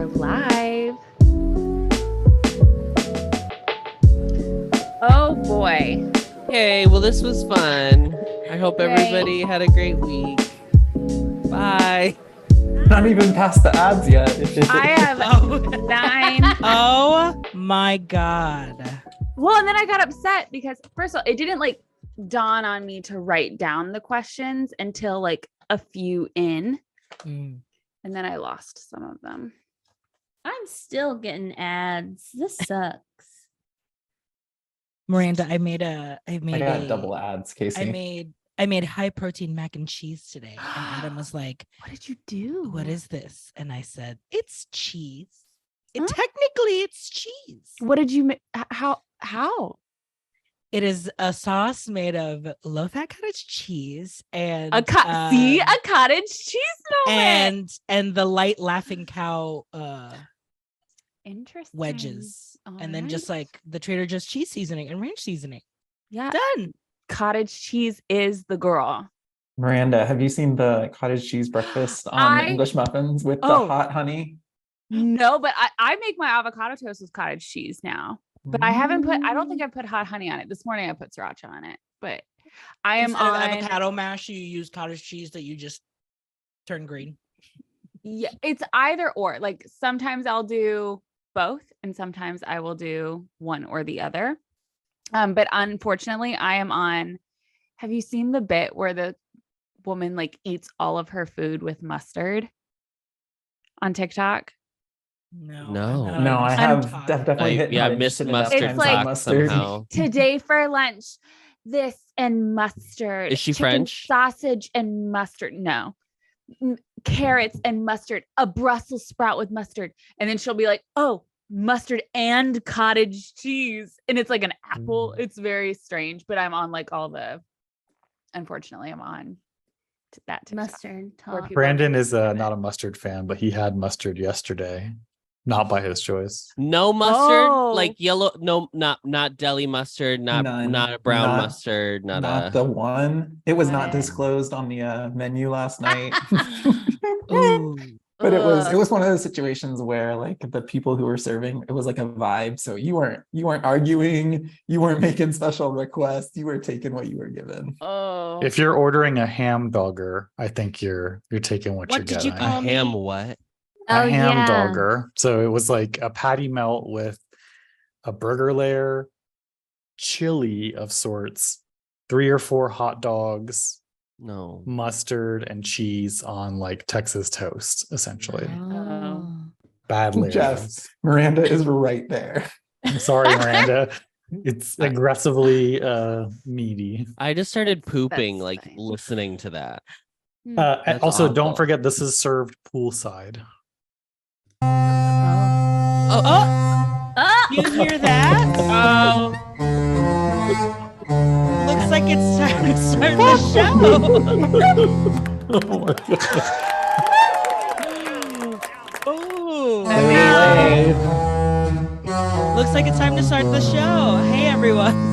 are live. Oh boy. Hey, well, this was fun. I hope Yay. everybody had a great week. Bye. Not even past the ads yet. I have 9. Oh my God. Well, and then I got upset because first of all, it didn't dawn on me to write down the questions until a few in. And then I lost some of them. I'm still getting ads. This sucks. Miranda, I got double ads, Casey. I made high protein mac and cheese today. And Adam was like, What did you do? "What is this?" And I said, "It's cheese. Technically, it's cheese." What did you make? How? It is a sauce made of low-fat cottage cheese and A cottage cheese moment. and the light laughing cow Interesting. wedges. All and then right. just the Trader Joe's cheese seasoning and ranch seasoning. Yeah, Done. cottage cheese is the girl. Miranda, have you seen the cottage cheese breakfast on the English muffins with the hot honey? No, but I make my avocado toast with cottage cheese now. But I don't think I put hot honey on it. This morning I put sriracha on it. But I am Instead of on avocado mash, you use cottage cheese that you just turn green. Yeah, it's either or. Sometimes I'll do both and sometimes I will do one or the other. But unfortunately, I am on. Have you seen the bit where the woman eats all of her food with mustard on TikTok? No, I have definitely hit. I missed mustard. It's like mustard. Somehow. Today for lunch, this and mustard. Is she chicken French? Sausage and mustard. No. Carrots and mustard. A Brussels sprout with mustard. And then she'll be like, "Oh, mustard and cottage cheese." And it's like an apple. It's very strange, but I'm on unfortunately, I'm on that TikTok. Mustard talk. Brandon is not a mustard fan, but he had mustard yesterday. Not by his choice. No mustard, Oh. Yellow. No, not deli mustard. Not a brown mustard. Not the one. It was Got not it. disclosed on the menu last night. Ooh. But it was one of those situations where the people who were serving, it was a vibe. So you weren't arguing, you weren't making special requests, you were taking what you were given. Oh. If you're ordering a ham dogger, I think you're taking what you're What did getting. you a call me? ham. What? A ham yeah. dogger. So it was a patty melt with a burger layer, chili of sorts, 3 or 4 hot dogs, No. mustard and cheese on Texas toast, essentially. Oh. Bad layers. Jeff, Miranda is right there. I'm sorry, Miranda. It's aggressively meaty. I just started pooping That's funny. listening to that. And That's also, awful. don't forget this is served poolside. You hear that? Looks like it's time to start the show. Oh my God. Ooh. Hey. Looks like it's time to start the show. Hey, everyone.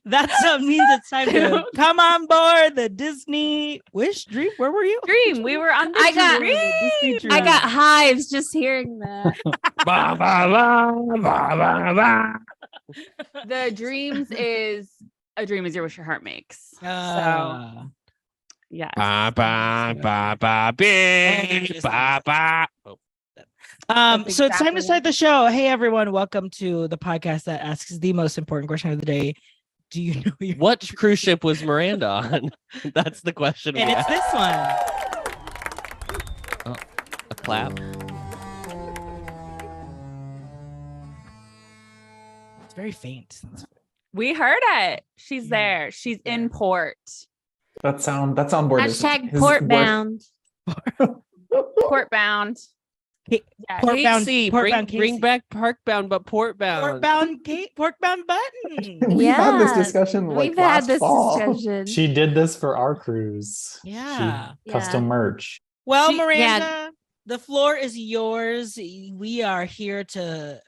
That means it's time to come on board the Disney Dream. Where were you? Dream. We were on the I got- Dream. I got hives just hearing that. Ba, ba, ba, ba, ba, ba. The Dreams is a dream is your wish your heart makes. Ah. Yes. Ba ba ba ba bing, ba ba. Oh, That's So it's time exactly to start the show. Hey, everyone. Welcome to the podcast that asks the most important question of the day. Do you know your what cruise ship was Miranda on? That's the question. And it's this one. A clap. It's very faint. We heard it. She's there. She's in port. That soundboard is Hashtag is Portbound. Portbound. Hey, Yeah. Portbound- Casey, Portbound bring Casey. back Parkbound, but Portbound. Porkbound button. We've had this Yeah. discussion We've had last this fall. discussion. She did this for our cruise. Yeah. Custom merch. Well, She- Miranda, the floor is yours. We are here to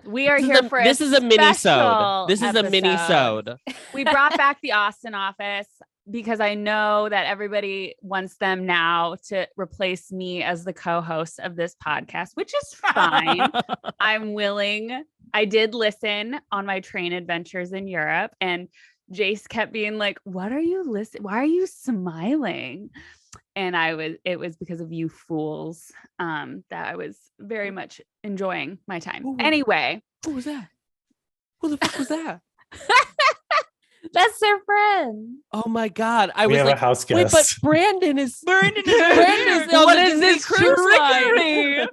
We are here for This is a mini-sode. special This is a episode. mini-sode. We brought back the Austin office. because I know that everybody wants them now to replace me as the co-host of this podcast, which is fine. I'm willing. I did listen on my train adventures in Europe, and Jace kept being like, "What are you listening? Why are you smiling?" And it was because of you fools that I was very much enjoying my time. Ooh. Anyway. Who was that? Who the fuck was that? That's their friend. Oh my God. I We was have like, a house wait, guest. but Brandon is Brandon is on What the is Disney this cruise line.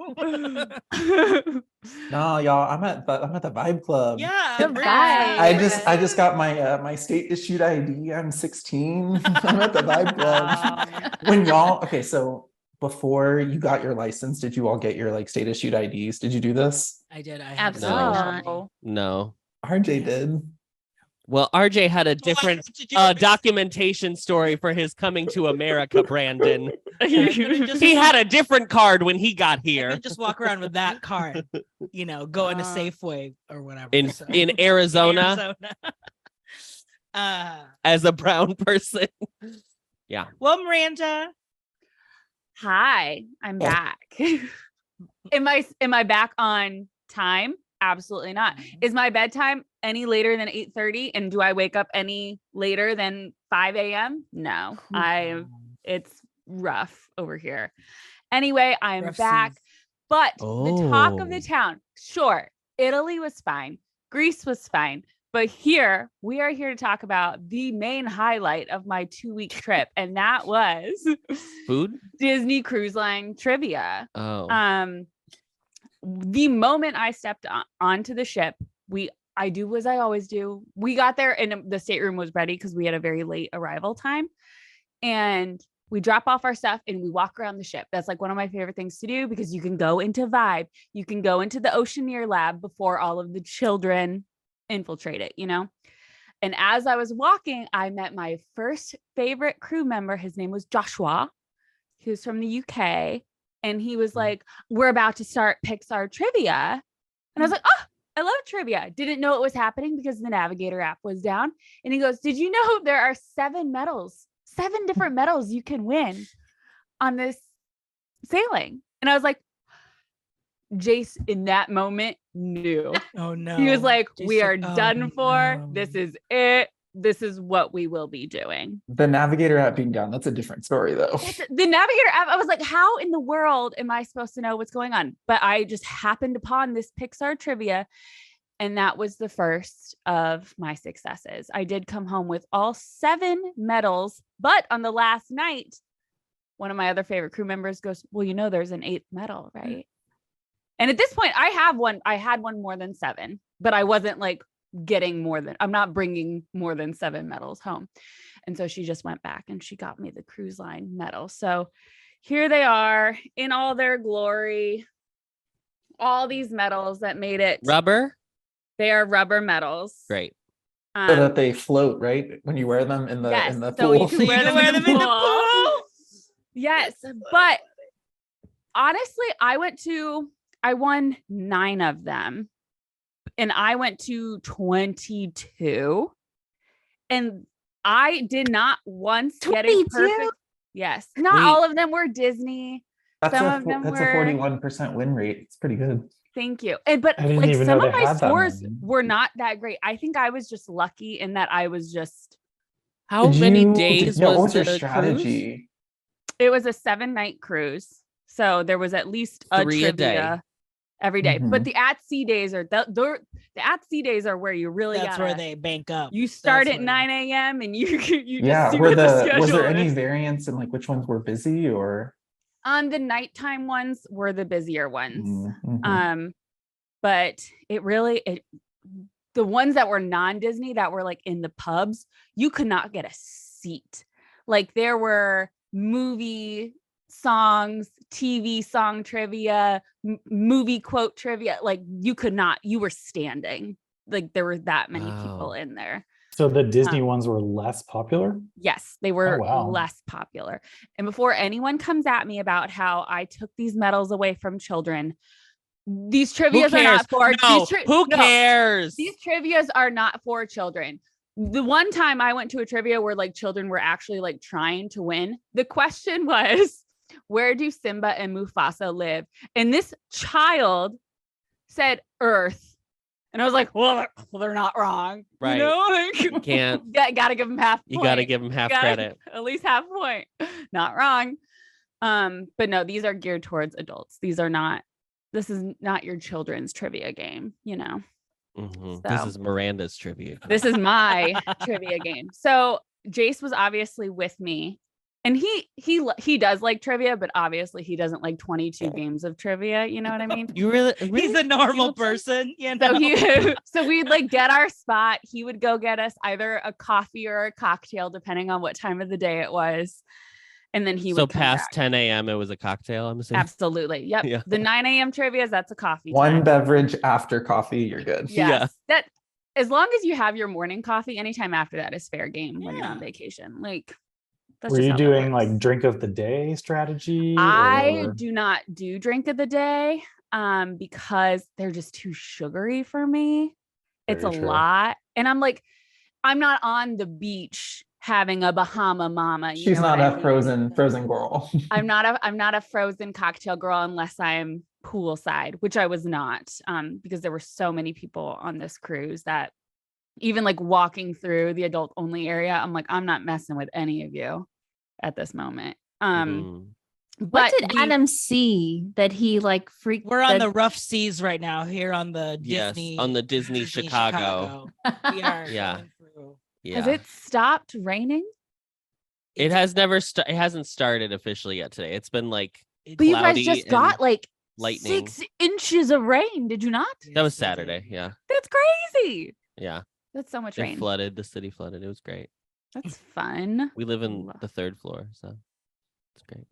No, y'all, I'm at the Vibe Club. Yeah. The Brandon. vibe. I just got my state issued ID. I'm 16. I'm at the Vibe Club. When y'all, okay, so before you got your license, did you all get your like state issued IDs? Did you do this? I did. I Absolutely had not. No. RJ did. Well, RJ had a different documentation story for his coming to America, Brandon. He had a different card when he got here Just walk around with that card, go into Safeway or whatever. in Arizona. As a brown person. Yeah. Well, Miranda. Hi, I'm back. Am I back on time? Absolutely not. Is my bedtime any later than 8:30? And do I wake up any later than 5 a.m.? No, it's rough over here. Anyway, I'm Rough back. seas. But the talk of the Oh. town, sure, Italy was fine. Greece was fine. But we are here to talk about the main highlight of my 2-week trip. And that was Food? Disney Cruise Line trivia. Oh. The moment I stepped onto the ship, I do as I always do. We got there and the stateroom was ready because we had a very late arrival time. And we drop off our stuff and we walk around the ship. That's like one of my favorite things to do because you can go into Vibe. You can go into the Oceaneer lab before all of the children infiltrate it, And as I was walking, I met my first favorite crew member. His name was Joshua. He was from the UK. And he was like, "We're about to start Pixar trivia." And I was like, "Oh, I love trivia." Didn't know it was happening because the Navigator app was down. And he goes, "Did you know there are 7 different medals you can win on this sailing?" And I was like, Jace in that moment knew. Oh no. He was like, Jason, "We are oh, done for. no. This is it. This is what we will be doing." The Navigator app being down, that's a different story though. The Navigator app, I was like, how in the world am I supposed to know what's going on? But I just happened upon this Pixar trivia, and that was the first of my successes. I did come home with all 7 medals, but on the last night, one of my other favorite crew members goes, "Well, there's an 8th medal, right?" And at this point, I had one more than 7, but I wasn't like I'm not bringing more than 7 medals home. And so she just went back and she got me the cruise line medal. So here they are in all their glory. All these medals that made it. Rubber? They are rubber medals. Great. So that they float, right? When you wear them in the yes, in the so pool. you can wear them in the pool. Yes, but honestly, I won 9 of them. And I went to 22, and I did not once get a perfect. Yes, not Wait. all of them were Disney. That's Some a of them that's were- a 41% win rate. It's pretty good. Thank you. But I didn't like even some know of they my had that scores many. were not that great. I think I was just lucky in that I was just. How many days what was was your the strategy? It was a 7-night cruise, so there was at least a 3 a day. trivia every day. Mhm. But the at sea days are the at sea days are where you really That's gotta, where they bank up. you start That's at where- 9 a.m. and you Yeah, just see were what the was schedule there any is. variance in like which ones were busy or? The nighttime ones were the busier ones. Mhm. But the ones that were non-Disney that were like in the pubs, you could not get a seat. Like there were movie songs, TV song trivia, movie quote trivia. Like you were standing. Like there were that many people Wow. in there. So the Disney ones were less popular? Yes, they were wow. less popular. And before anyone comes at me about how I took these medals away from children, these Who trivias are cares? not for No, who no, cares? These trivias are not for children. the one time I went to a trivia where like children were actually like trying to win, the question was, where do Simba and Mufasa live? And this child said Earth. And I was like, well, they're not wrong. Right. You know? Like, You can't. Gotta give them half You point. got to give them half credit. At least half point. Not wrong. But no, these are geared towards adults. This is not your children's trivia game, you know. Mhm. So- This is Miranda's trivia. This is my trivia game. So Jace was obviously with me. And he does like trivia, but obviously he doesn't like 22 games of trivia. You know what I mean? You really? He's a normal person, you know. So we'd like get our spot. He would go get us either a coffee or a cocktail, depending on what time of the day it was. And then he would So come past back. 10 a.m. it was a cocktail. I'm assuming. Absolutely. Yep. Yeah. The 9 a.m. trivia, that's a coffee. One time. beverage after coffee, you're good. Yes. Yeah. That as long as you have your morning coffee, anytime after that is fair game when you're on vacation. Like that's Were just you how that doing works. like drink of the day strategy? I or- do not do drink of the day because they're just too sugary for me. It's Very a true. lot. And I'm like, I'm not on the beach having a Bahama mama. You She's know not what I a mean? frozen girl. I'm not a frozen cocktail girl unless I'm poolside, which I was not, because there were so many people on this cruise that even like walking through the adult only area, I'm like, I'm not messing with any of you at this moment. Mhm. What But did Adam see that he like freaked? We're on that- the rough seas right now here on the Yes, Disney. on the Disney Chicago. We are Yeah. going through. Yeah. Has it stopped raining? It has never. It hasn't started officially yet today. It's been like But you guys cloudy just and got like lightning. 6 inches of rain, did you not? That was Yes, we did. Saturday. Yeah. That's crazy. Yeah. That's so much It rain. flooded. The city flooded. It was great. That's fun. We live in Love- the 3rd floor, so it's great.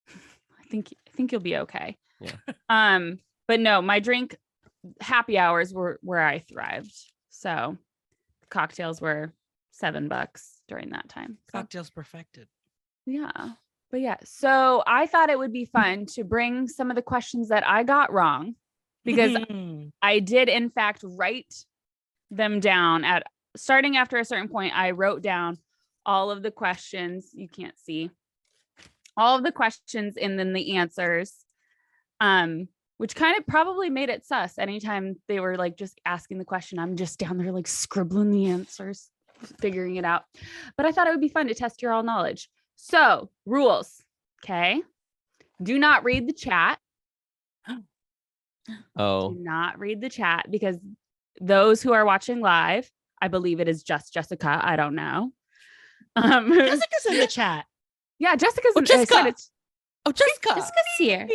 I think you'll be okay. Yeah. But no, my drink happy hours were where I thrived. So cocktails were $7 during that time. So, Cocktails perfected. yeah. But yeah, so I thought it would be fun to bring some of the questions that I got wrong because I did in fact write them down at starting after a certain point. I wrote down all of the questions. You can't see all of the questions and then the answers, which kind of probably made it sus. Anytime they were like just asking the question, I'm just down there like scribbling the answers, figuring it out. But I thought it would be fun to test your all knowledge. So rules. Okay. Do not read the chat. Oh, Do not read the chat because those who are watching live, I believe it is just Jessica. I don't know. Jessica's in the chat. Yeah, Jessica's Oh, I said Jessica. it's oh, Jessica. Jessica's here.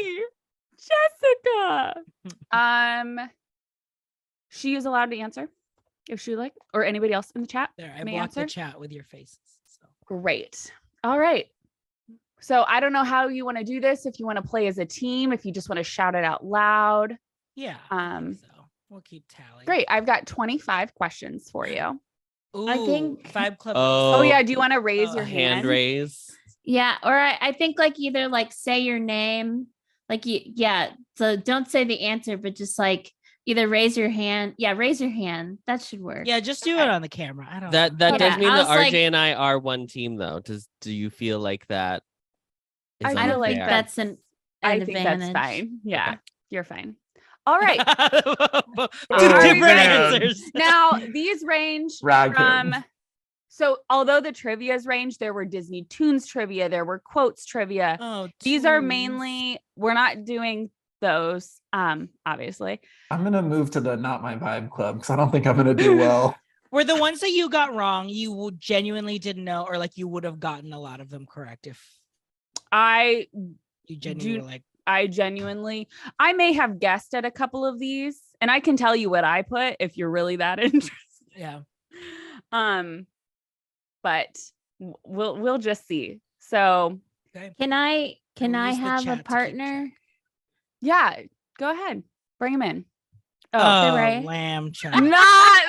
Jessica. She is allowed to answer if she would like, or anybody else in the chat. There, I May blocked the answer? chat with your faces. So. Great. All right. So I don't know how you want to do this. If you want to play as a team, if you just want to shout it out loud. Yeah. I think so we'll keep tally. Great. I've got 25 questions for you. Ooh, I think- Vibe Club. Oh. Oh yeah. Do you want to raise Uh, your Hand raise. Yeah, or I think like either like say your name, like yeah. So don't say the answer, but just like either raise your hand. Yeah, raise your hand. That should work. Yeah, just do it on the camera. I don't. That know. does Yeah, mean I that was RJ like- and I are one team, though. Do you feel like that? Is I feel like unfair? that's an I an think advantage. that's fine. Yeah, you're fine. All right. Two Are we different ready? answers. Now these range Rag from. him. So although the trivia's range, there were Disney Tunes trivia, there were quotes trivia. Oh, These are tunes. mainly we're not doing those. Obviously. I'm gonna move to the not my vibe club because I don't think I'm gonna do well. Were the ones that you got wrong, you genuinely didn't know, or like you would have gotten a lot of them correct if I you genuinely were like, I may have guessed at a couple of these, and I can tell you what I put if you're really that interested. yeah. But we'll just see. So Okay. Can I We'll use the have chat a to keep partner? track. yeah, go ahead, bring him in. Oh, right. lamb chop. Not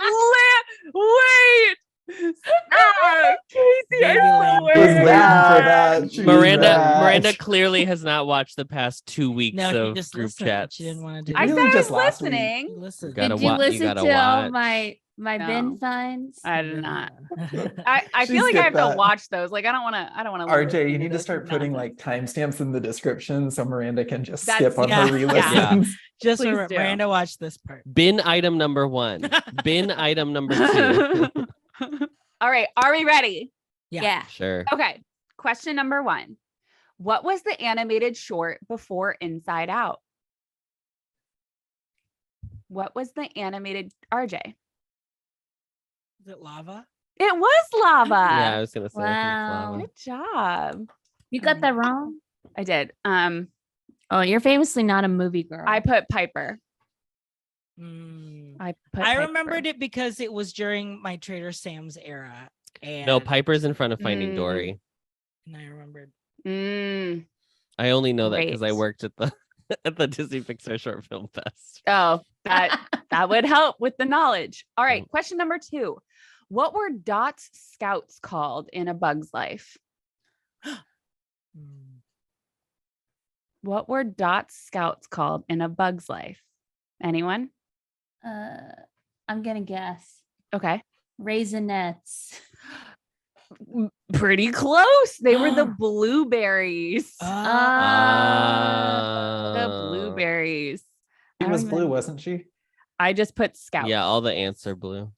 wait. Stop, Casey. Baby I lamb. She was swear. waiting for that. She was Miranda mad. clearly has not watched the past 2 weeks No, she of just group listened. chats. She didn't want to do I Really said I was just last week. listening. Listen. Gotta Did you wa- you listen gotta to all watch. my My No. bin finds. I did not. I She feel like I have skipped to that. watch those. Like I don't want to. RJ, you need to start putting like timestamps in the description so Miranda can just That's- skip on yeah. her re-listens. Just Please remember, do. Miranda, watch this part. Bin item number 1. Bin item number 2. All right. Are we ready? Yeah. Sure. Okay. Question number 1. What was the animated short before Inside Out? What was the animated RJ? Is it lava? It was lava. Yeah, I was gonna say. I think it's Wow. lava. Good job. You got that wrong. I did. Oh, you're famously not a movie girl. I put Piper. Mm. I put I Piper. remembered it because it was during my Trader Sam's era. And No, Piper's in front of Finding Mm. Dory. And I remembered. Mm. I only know that because I Great. worked at the at the Disney Pixar Short Film Fest. Oh, that would help with the knowledge. All right. Question number 2. What were Dot's scouts called in A Bug's Life? Mm. What were Dot's scouts called in A Bug's Life? Anyone? I'm gonna guess. Okay. Raisinets. Pretty close. They were the blueberries. Uh, The Uh, blueberries. She I was don't blue, even- wasn't she? I just put scout. Yeah, all the ants are blue.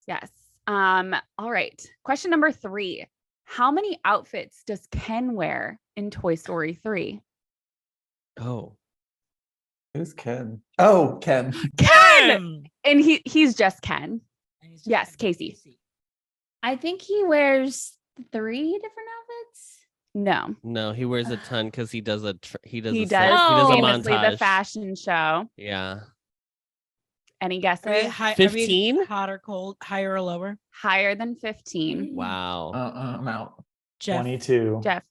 Yes. All right. Question number 3. How many outfits does Ken wear in Toy Story 3? Oh, Who's Ken? Oh, Ken. Ken! And he's just Ken. And he's just Yes, like, Casey. I think he wears 3 different outfits. No. no, he wears a ton because he does a He does does a famously the montage. fashion show. Yeah, Any Are we guesses? high, 15? hot or cold, higher or lower? Higher than 15. wow. I'm out. Jeff. 22. Jeff.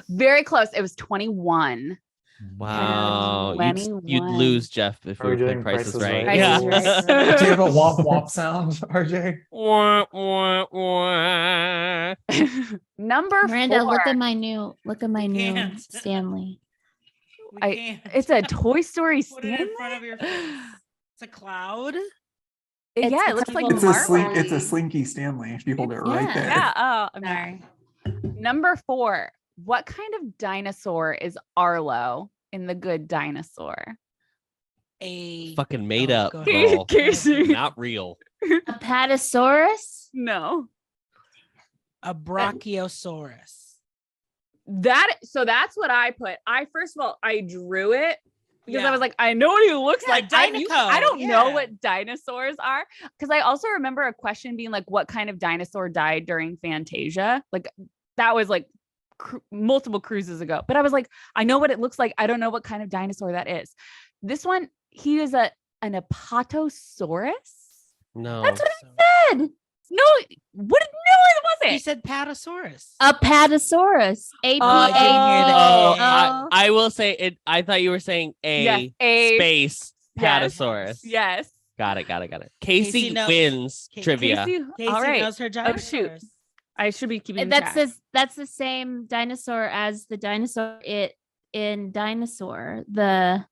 Very close. It was 21. Wow, you'd 21. lose Jeff if Are we we were playing doing Price is Price is Right. Right? Yeah. Price is Right. Do you have a womp womp sound, RJ? Wah, wah, wah. Number Miranda, 4. look at my new can't. Stanley. We I- can't. It's a Toy Story Put it Stanley. in front of your face. It's a cloud. Yeah, It's it looks like little Marvel. It's a slinky Stanley if you hold it right Yeah. there. Yeah. Oh, I'm Sorry. Number 4. What kind of dinosaur is Arlo in The Good Dinosaur? A Fucking made Oh, up, go ahead. girl. Casey. Not real. A patasaurus. No. a brachiosaurus. So that's what I put. First of all, I drew it because I Yeah. was like, I know what he looks Yeah, like. Dinoco, I don't know yeah. what dinosaurs are. Because I also remember a question being like, what kind of dinosaur died during Fantasia? Like that was like multiple cruises ago. But I was like, I know what it looks like. I don't know what kind of dinosaur that is. This one, he is an apatosaurus. No. That's what So- I said. No, what? No, it He wasn't. said patasaurus. A patasaurus. A P I didn't hear that. Oh, A. I will say it. I thought you were saying Yes, a- space Yes. patasaurus. Yes. Got it. Casey Casey knows- wins trivia. Casey, Casey all right. knows her Oh, shoot. dinosaurs. I should be keeping That's track. that's the same dinosaur as the dinosaur in Dinosaur. The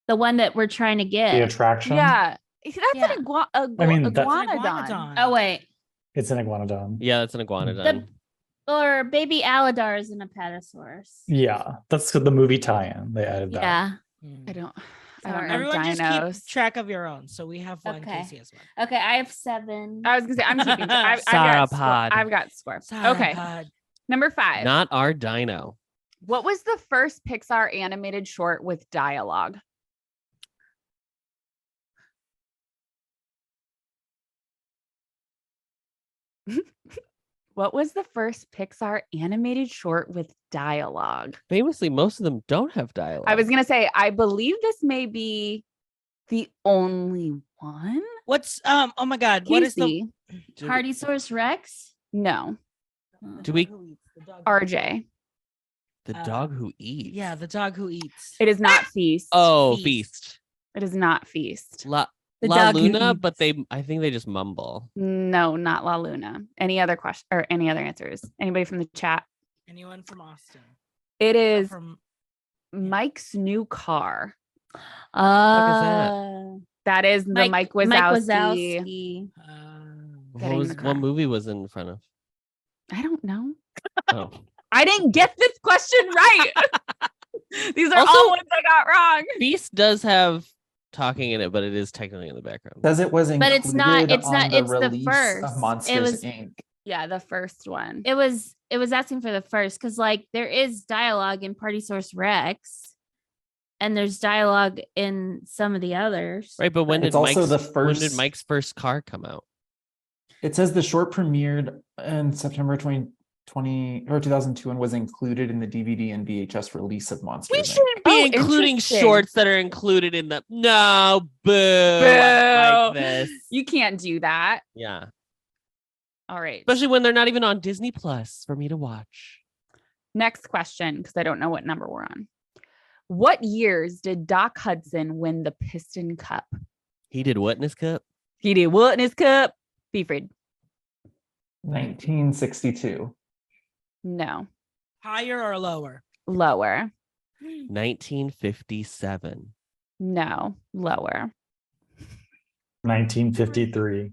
one that we're trying to The get. attraction. Yeah. That's Yeah. an I mean, that's- iguanodon. Oh wait. It's an iguanodon. Yeah, that's an iguanodon. Or baby Aladar is an apatosaurus. Yeah, that's the movie tie-in. They added that. Yeah. I don't Sorry. know Everyone just dinos. keep track of your own. So we have one. Okay. Casey as well. Okay, I have 7. I was gonna say I'm keeping I've got score. Sauropod. I've got score. Okay. Sauropod. Number 5. Not our dino. What was the first Pixar animated short with dialogue? What was the first Pixar animated short with dialogue? Famously, most of them don't have dialogue. I was gonna say, I believe this may be the only one. What's oh my god, what is the Casey? Hardysaurus Rex? No. Do we- RJ. the dog who eats. Yeah, the dog who eats. It is not Feast. Oh, Feast. feast. It is not Feast. La The La dog who Luna, eats. but I think they just mumble. No, not La Luna. Any other question or any other answers? Anybody from the chat? Anyone from Austin? It Or is from Mike's new car. fuck is that? That is the Mike Wazowski. Getting the car. What movie was in front of? I don't know. Oh. I didn't get this question right. These are Also, all ones I got wrong. Beast does have talking in it, but it is technically in the background. Says it was included But it's not. It's on not. the It's the release first. of Monsters Inc. Yeah, the first one. It was asking for the first because like there is dialogue in Party Source Rex, and there's dialogue in some of the others. Right, but when It's did also Mike's, the when first- did Mike's first car come out? It says the short premiered in September 2020 or 2002 and was included in the DVD and VHS release of Monsters We Inc. shouldn't be Oh, including interesting. shorts that are included in the boo. I like this. You can't do that. Yeah. All right. Especially when they're not even on Disney Plus for me to watch. Next question, because I don't know what number we're on. What years did Doc Hudson win the Piston Cup? He did what in his cup? He did what in his cup? Be afraid. 1962. No. Higher or lower? Lower. 1957. No. Lower. 1953.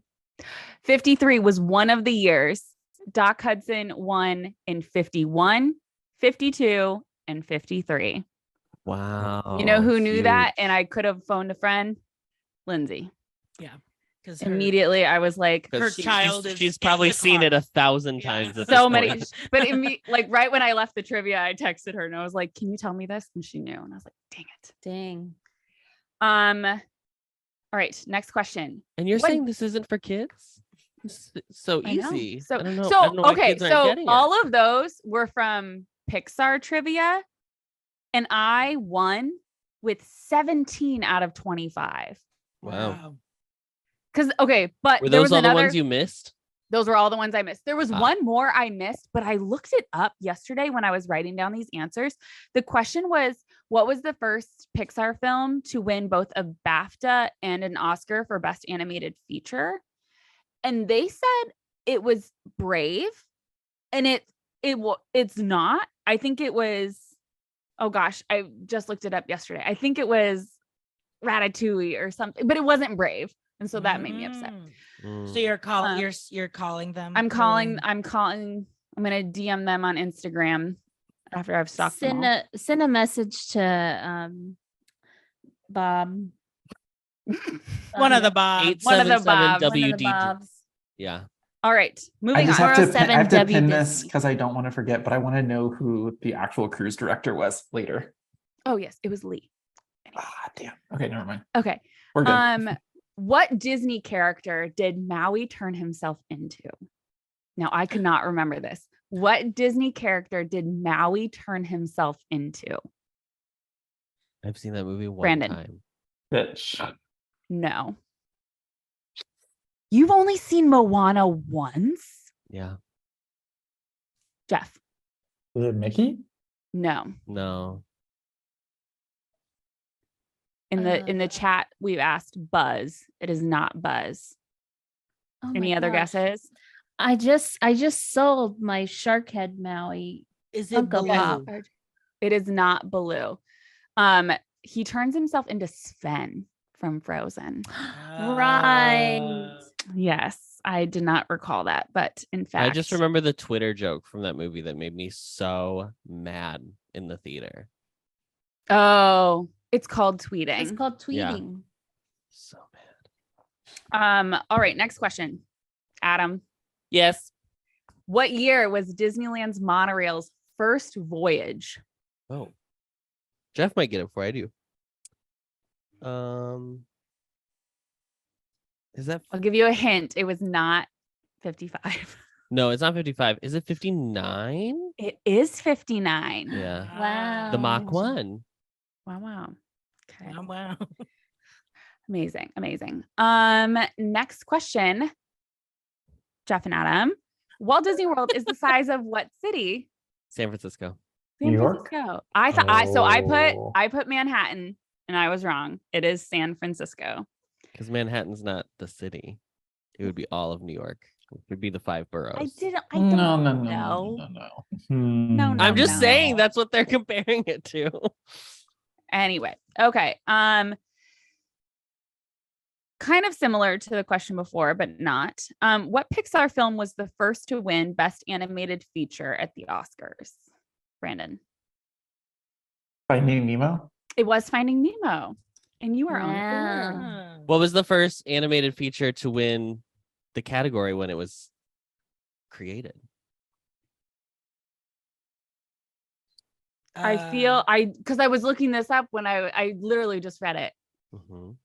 53 was one of the years. Doc Hudson won in 51, 52, and 53. Wow. You know who knew huge. that? And I could have phoned a friend? Lindsay. Because Immediately I was like, 'Cause her she's- child is she's in probably the seen car. it 1,000 Yeah. times. At so this many, point. but like right when I left the trivia, I texted her and I was like, can you tell me this? And she knew. And I was like, dang it. Dang. All right, next question. And you're What- saying this isn't for kids? It's so I know. easy. So, I don't know. I don't know why okay, kids aren't so getting it. all of those were from Pixar trivia, and I won with 17 out of 25. Wow. Because but Were there those was all another. the ones you missed? Those were all the ones I missed. There was Ah. one more I missed, but I looked it up yesterday when I was writing down these answers. The question was, what was the first Pixar film to win both a BAFTA and an Oscar for Best Animated Feature? And they said it was Brave, and it's not. I think it was. Oh gosh, I just looked it up yesterday. I think it was Ratatouille or something, but it wasn't Brave, and so that made me upset. So you're calling Um, you're calling them. I'm for- calling. I'm gonna DM them on Instagram after I've stalked them all. Send a message to Bob. one of the Bobs. One of the 877 Bobs. One of the WD. Bobs. Yeah. All right, I moving just on. have to, I 407 have to W pin this Disney. because I don't want to forget, but I want to know who the actual cruise director was later. Oh yes, it was Lee. Ah, damn. Okay, never mind. Okay. We're good. What Disney character did Maui turn himself into? Now I could not remember this. What Disney character did Maui turn himself into? I've seen that movie one Brandon. time. Bitch. No. You've only seen Moana once? Yeah. Jeff. Was it Mickey? No. No. In the chat, we've asked Buzz. It is not Buzz. Oh my Any other gosh. guesses? I just sold my shark head Maui. Is it Uncle Baloo? Bob. It is not Baloo. He turns himself into Sven from Frozen. Right. Yes, I did not recall that, but in fact, I just remember the Twitter joke from that movie that made me so mad in the theater. Oh, it's called tweeting. It's called Yeah. tweeting. So mad. All right, next question. Adam, Yes. what year was Disneyland's monorail's first voyage? Oh. Jeff might get it before I do. Is that I'll give you a hint. It was not 55. no, it's not 55. Is it 59? It is 59. Yeah. Wow. The Mach 1. Wow. Okay. Oh, wow. Amazing. Next question. Jeff and Adam. Walt Disney World is the size of what city? San Francisco. San New York? Francisco. I thought Oh. I put Manhattan and I was wrong. It is San Francisco. Because Manhattan's not the city. It would be all of New York. It would be the 5 boroughs. I don't No. know. No. I'm just no. saying that's what they're comparing it to. Anyway, okay. kind of similar to the question before, but not. What Pixar film was the first to win Best Animated Feature at the Oscars? Brandon. Finding Nemo. It was Finding Nemo. And you are on the board. Wow. What was the first animated feature to win the category when it was created? I feel because I was looking this up when I literally just read it. Mhm.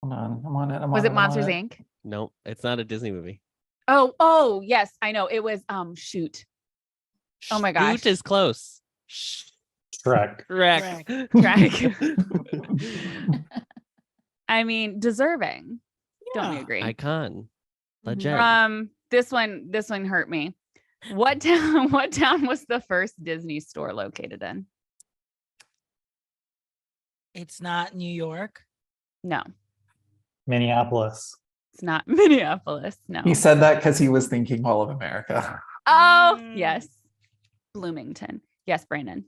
Hold on, I'm on it. Was it Monsters Inc? No, it's not a Disney movie. Oh, yes, I know. It was shoot. Oh my gosh. Shoot is close. Shrek. Correct. Shrek. I mean, deserving. Don't you agree? Icon. Legend. This one hurt me. What town was the first Disney store located in? It's not New York. No, Minneapolis. it's not Minneapolis. No. He said that because he was thinking all of America. Oh, yes. Bloomington. Yes, Brandon.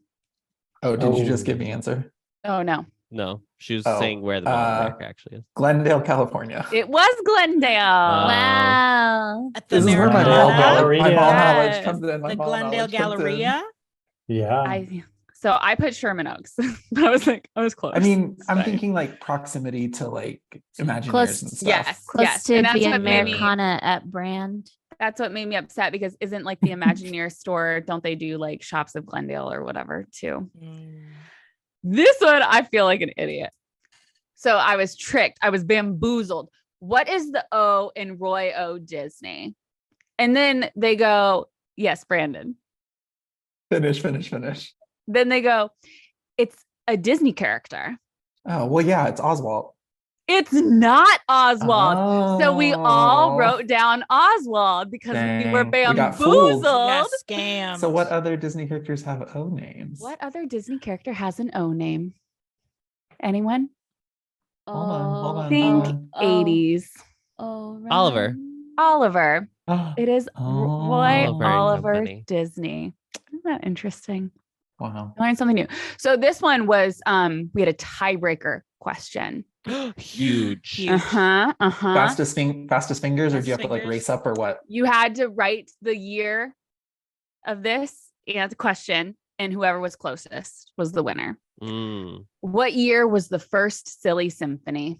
Oh, did you just give me answer? Oh, no. No, she was Oh, saying where the Mall of America actually is. Glendale, California. It was Glendale. Wow. At the This is where my Americana. ball Galleria. knowledge Yes. comes in. My The ball Glendale knowledge comes in. Galleria. Yeah. So I put Sherman Oaks. I was close. I mean, I'm Sorry. thinking like proximity to like Imagineers Close- and stuff. Yes. Close to and that's the what made me- Americana at brand. That's what made me upset because isn't like the Imagineer store, don't they do like Shops of Glendale or whatever too? This one, I feel like an idiot. So I was tricked. I was bamboozled. What is the O in Roy O. Disney? And then they go, yes, Brandon. Finish. Then they go, it's a Disney character. Oh, well, yeah, it's Oswald. It's not Oswald. So we all Oh. wrote down Oswald because we were Dang, we got bamboozled. fooled. Got scammed. So what other Disney characters have O names? What other Disney character has an O name? Anyone? Hold on. Think hold 80s. Oh, Oliver. Oliver. on. It is Oh. Roy Oliver and Oliver Company. Disney. Isn't that interesting? Wow. Learn something new. So this one was we had a tiebreaker question. Huge. Uh-huh. Fastest fingers, or do you have to like Fingers? race up or what? You had to write the year of this and the question, and whoever was closest was the winner. Mm. What year was the first Silly Symphony?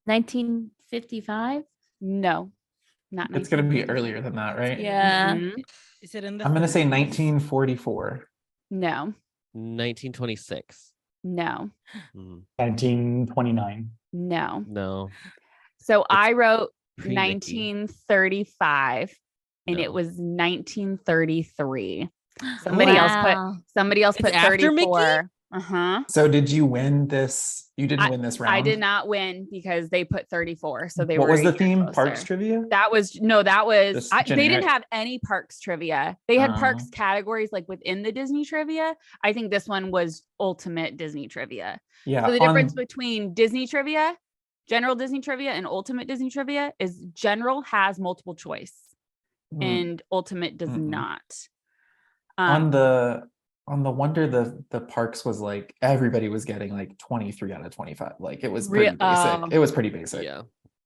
1955. No, not. It's gonna be earlier than that, right? Yeah. Mhm. Is it in the? I'm gonna say 30s? 1944. No, 1926. no, Mm. 1929. no. No. So I wrote pre-Ricky. 1935, and No. it was 1933. Somebody else put It's after Mickey? 34. Uh-huh. So did you win this? You didn't win this round. I did not win because they put 34. So they What were was a the year theme? closer. Parks trivia? That was Just they didn't generic? have any parks trivia. They had parks Oh. categories like within the Disney trivia. I think this one was ultimate Disney trivia. Yeah. So the on- difference between Disney trivia, general Disney trivia, and ultimate Disney trivia is general has multiple choice Mm. and ultimate does Mm-mm. not. On the Wonder, the parks was like everybody was getting like 23 out of 25. Like it was pretty basic. It was pretty basic. Yeah.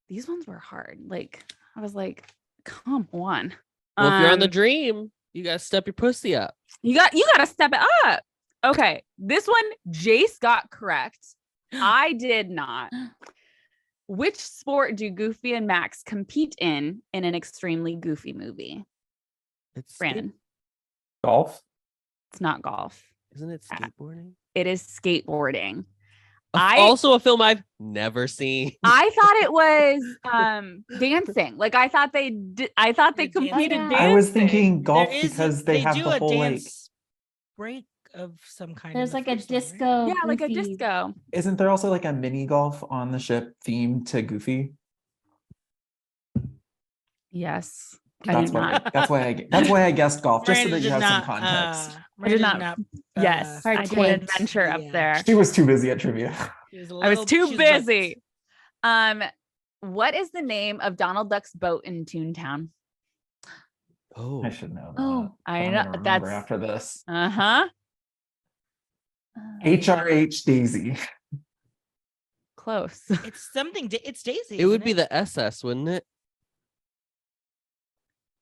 These ones were hard. Like I was like, come on. Well, if you're on the dream, you gotta step your pussy up. You got to step it up. Okay, this one Jace got correct. I did not. Which sport do Goofy and Max compete in an extremely goofy movie? It's Brandon, Golf? it's not golf. Isn't it skateboarding? It is skateboarding. Also a film I've never seen. I thought it was dancing. Like I thought they They're competed dancing. dancing. I was thinking golf There is- because they have do the a whole like. dance break of some kind. There's in the like a first one, right? disco. Yeah, like a Goofy- disco. Isn't there also like a mini golf on the ship themed to Goofy? Yes. I did not. That's why I guessed golf, just so Miranda that you did have not, some context. Miranda not- did Yes, I Partake. did adventure up Yeah. there. She was too busy at trivia. I was too busy. What is the name of Donald Duck's boat in Toontown? Oh, I should know that. Oh, but I I'm know, gonna remember that's- after this. Uh-huh. HRH Daisy. close. It's something. It's Daisy. It would isn't be the SS, wouldn't it?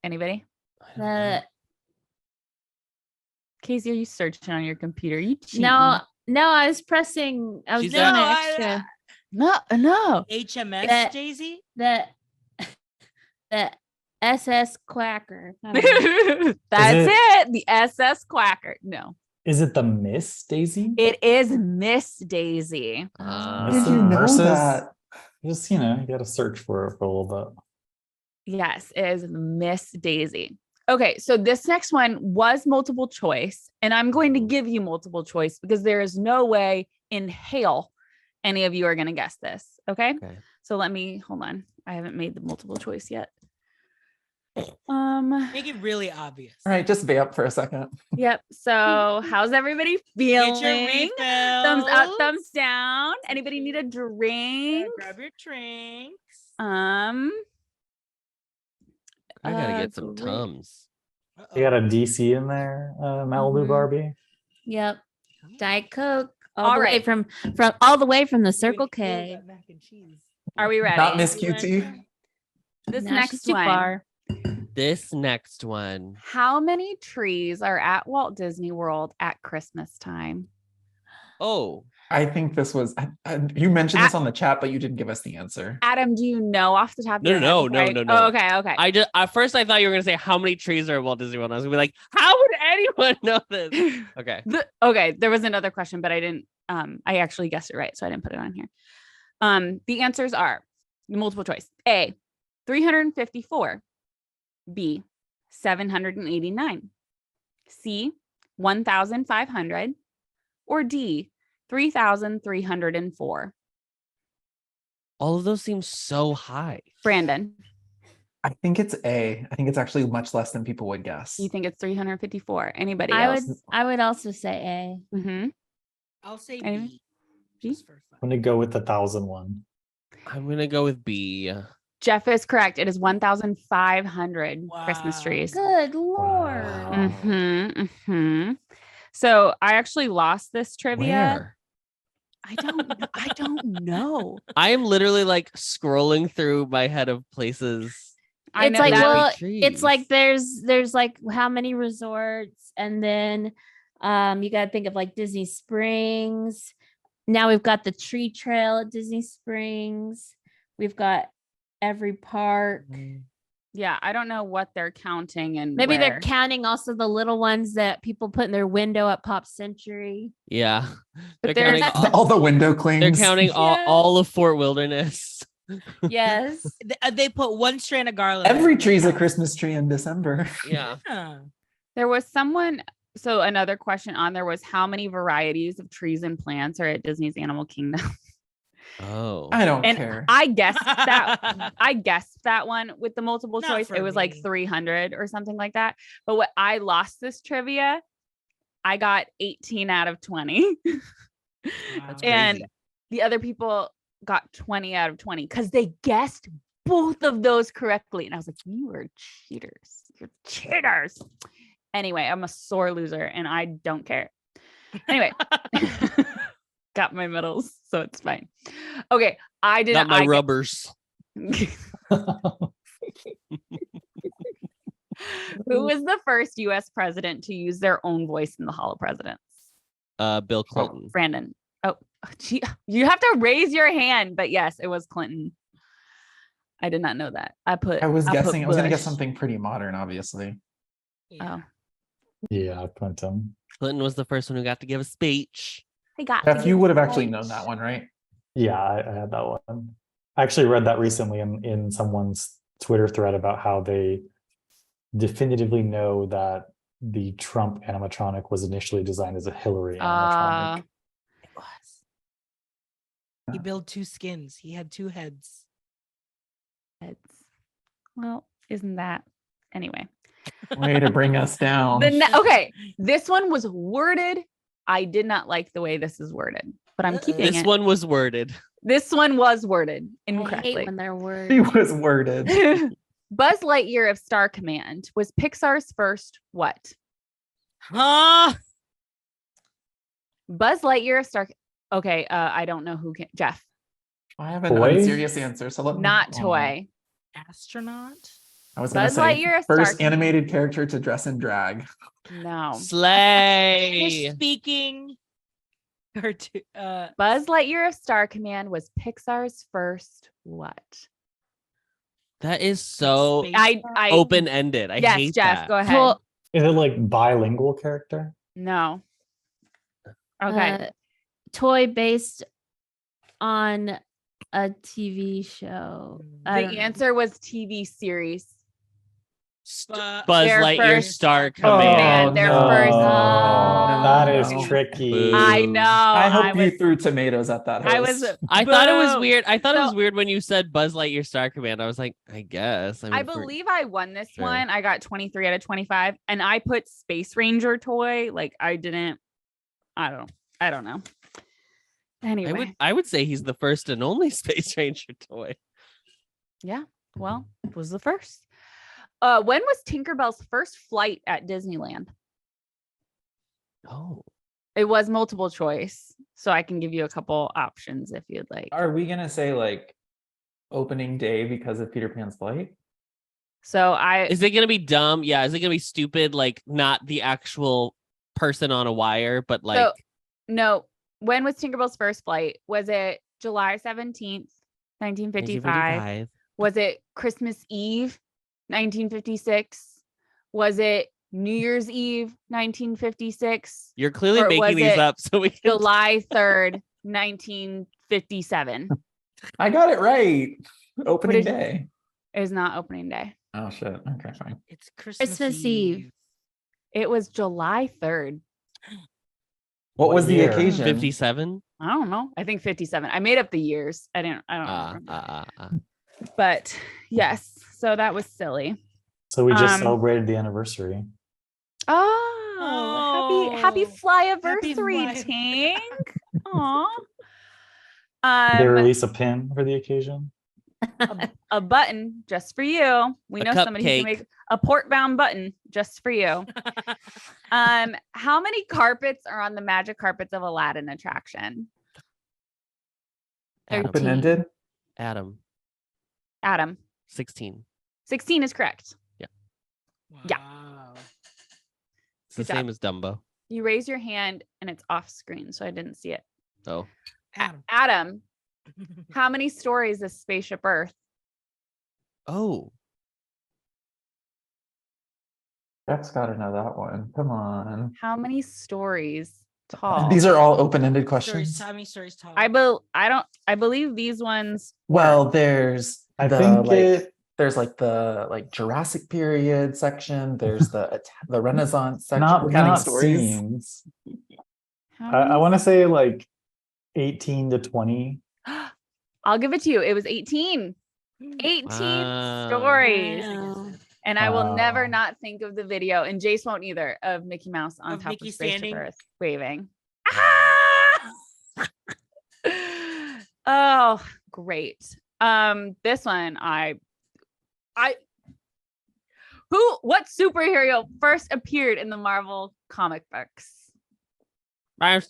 Anybody? I don't know. Casey, are you searching on your computer? You cheating? No, I was pressing. I was She's doing not- an No, extra. No. HMS That- Daisy. The SS Quacker. I don't know. That's it. The SS Quacker. No, Is it the Miss Daisy? it is Miss Daisy. How did you know Nurses? that? Just, you got to search for it for a little bit. Yes, it is Miss Daisy. Okay, so this next one was multiple choice, and I'm going to give you multiple choice because there is no way in hell any of you are going to guess this. Okay? Okay. So hold on. I haven't made the multiple choice yet. Make it really obvious. All right, just vamp for a second. Yep. So how's everybody feeling? Get your refill. Thumbs up, thumbs down. Anybody need a drink? Grab your drinks. I gotta get some great. Tums. You got a DC in there, Malibu Mhm. Barbie. Yep. Diet Coke. All the way right. from all the way from the Circle K. Mac and cheese. Are we ready? Not Miss QT. This Nah, next she's too one. far. This next one. How many trees are at Walt Disney World at Christmas time? Oh, I think this was you mentioned this on the chat, but you didn't give us the answer. Adam, do you know off the top of No, your no, head? no, Right? no, no. Oh, okay. I just at first I thought you were gonna say how many trees are at Walt Disney World. I was gonna be like, how would anyone know this? Okay. Okay, there was another question, but I didn't. I actually guessed it right, so I didn't put it on here. The answers are multiple choice: A, 354; B, 789; C, 1,500; or D, 3,304. All of those seem so high. Brandon, I think it's A. I think it's actually much less than people would guess. you think it's 354? Anybody I else? would also say A. Mm-hmm. I'll say Anyway. B. B? Just for fun. I'm gonna go with the 1,001. I'm gonna go with B. Jeff is correct. It is 1,500 Christmas Wow. trees. Good Lord. Wow. Mm-hmm. So I actually lost this trivia. Where? I don't know. I am literally like scrolling through my head of places. I It's know like, that- well, trees. it's like there's like how many resorts, and then you got to think of like Disney Springs. Now we've got the tree trail at Disney Springs. We've got every park. yeah, I don't know what they're counting and Maybe they're where. counting also the little ones that people put in their window at Pop Century. Yeah. But They're counting there's- all, All the window clings. they're counting Yeah. all of Fort Wilderness. Yes. They put one strand of garland. Every on it. tree's a Christmas tree in December. Yeah. Huh. There was someone. So another question on there was how many varieties of trees and plants are at Disney's Animal Kingdom? Oh. I don't And care. I guessed that. I guessed that one with the multiple Not choice. for It was like me. 300 or something like that. But what I lost this trivia, I got 18 out of 20. That's And crazy. the other people got 20 out of 20 because they guessed both of those correctly. And I was like, you are cheaters. You're cheaters. Anyway, I'm a sore loser and I don't care. Anyway, got my medals, so it's fine. Okay, I did Not my I get- rubbers. Who was the first US president to use their own voice in the Hall of Presidents? Bill Clinton. Brandon. Oh, gee, you have to raise your hand, but yes, it was Clinton. I did not know that. I was put guessing. I was gonna guess Bush. something pretty modern, obviously. Oh, Yeah, Clinton. Clinton was the first one who got to give a speech. I got. Jeff, you would have actually known that one, right? Yeah, I had that one. I actually read that recently in someone's Twitter thread about how they definitively know that the Trump animatronic was initially designed as a Hillary animatronic. It was. He built two skins. He had two heads. Well, isn't that anyway? Way to bring us down. Okay, this one was worded. I did not like the way this is worded, but I'm keeping This it. one was worded. This one was worded I hate incorrectly. when they're words. He was worded. Buzz Lightyear of Star Command was Pixar's first what? Huh? Buzz Lightyear of Star. Okay, I don't know who can. Jeff. I have an Toy? unserious answer, so let me. Not toy. Astronaut. I was gonna Buzz say Lightyear, a first Star animated character to dress in drag. No. Slay. Speaking. Buzz Lightyear of Star Command was Pixar's first what? That is so I open-ended. I yes, hate Jeff, that. go ahead. Is it like bilingual character? No. Okay. Toy based on a TV show. I don't The know. answer was TV series. Buzz Their Lightyear first- Star Oh, Command. their no. first- That is No. tricky. Boo. I know. I hope you was, threw tomatoes at that host. I was. I thought it was Boo. weird. I thought it was So- weird when you said Buzz Lightyear Star Command. I was like, I guess. I believe I won this Sure. one. I got 23 out of 25, and I put Space Ranger toy. Like I didn't. I don't know. Anyway, I would say he's the first and only Space Ranger toy. yeah. Well, it was the first. When was Tinkerbell's first flight at Disneyland? Oh. It was multiple choice, so I can give you a couple options if you'd like. Are we gonna say like opening day because of Peter Pan's flight? So Is it gonna be dumb? Yeah. Is it gonna be stupid? Like not the actual person on a wire, but like no. When was Tinkerbell's first flight? Was it July 17th, 1955? Was it Christmas Eve, 1956? Was it New Year's Eve, 1956? You're clearly Or making was these it up so we can July 3rd, 1957. I got it right. Opening did- day. It is not opening day. Oh shit. Okay, fine. It's Christmas, Christmas Eve. It was July 3rd. What was the year? occasion? 57. I don't know. I think 57. I made up the years. I don't remember. But yes, so that was silly. So we just Um, celebrated the anniversary. Oh, happy Oh, fly-anniversary, happy Tink. Aw. Did they Um, release a pin for the occasion? a button just for you. We A know somebody who can cupcake. make a Portbound button just for you. How many carpets are on the Magic Carpets of Aladdin attraction? Adam. Open ended. Adam, 16. 16 is correct. Yeah. Wow. It's the Good job. same as Dumbo. You raise your hand and it's off screen, so I didn't see it. Oh. Adam, how many stories is Spaceship Earth? Oh. Jeff's got to know that one. Come on. How many stories tall? These are all open-ended Stories, questions. how many stories tall? I believe these ones. Well, there's I the think like there's like the Jurassic period section. There's the Renaissance section. We're counting not stories. scenes. How I many- want to say like 18 to 20. I'll give it to you. It was 18. 18 Wow. stories. Wow. And I will never Wow. not think of the video, and Jace won't either, of Mickey Mouse on Of top Mickey of Spaceship standing? Earth waving. Oh, great. This one what superhero first appeared in the Marvel comic books? Marvel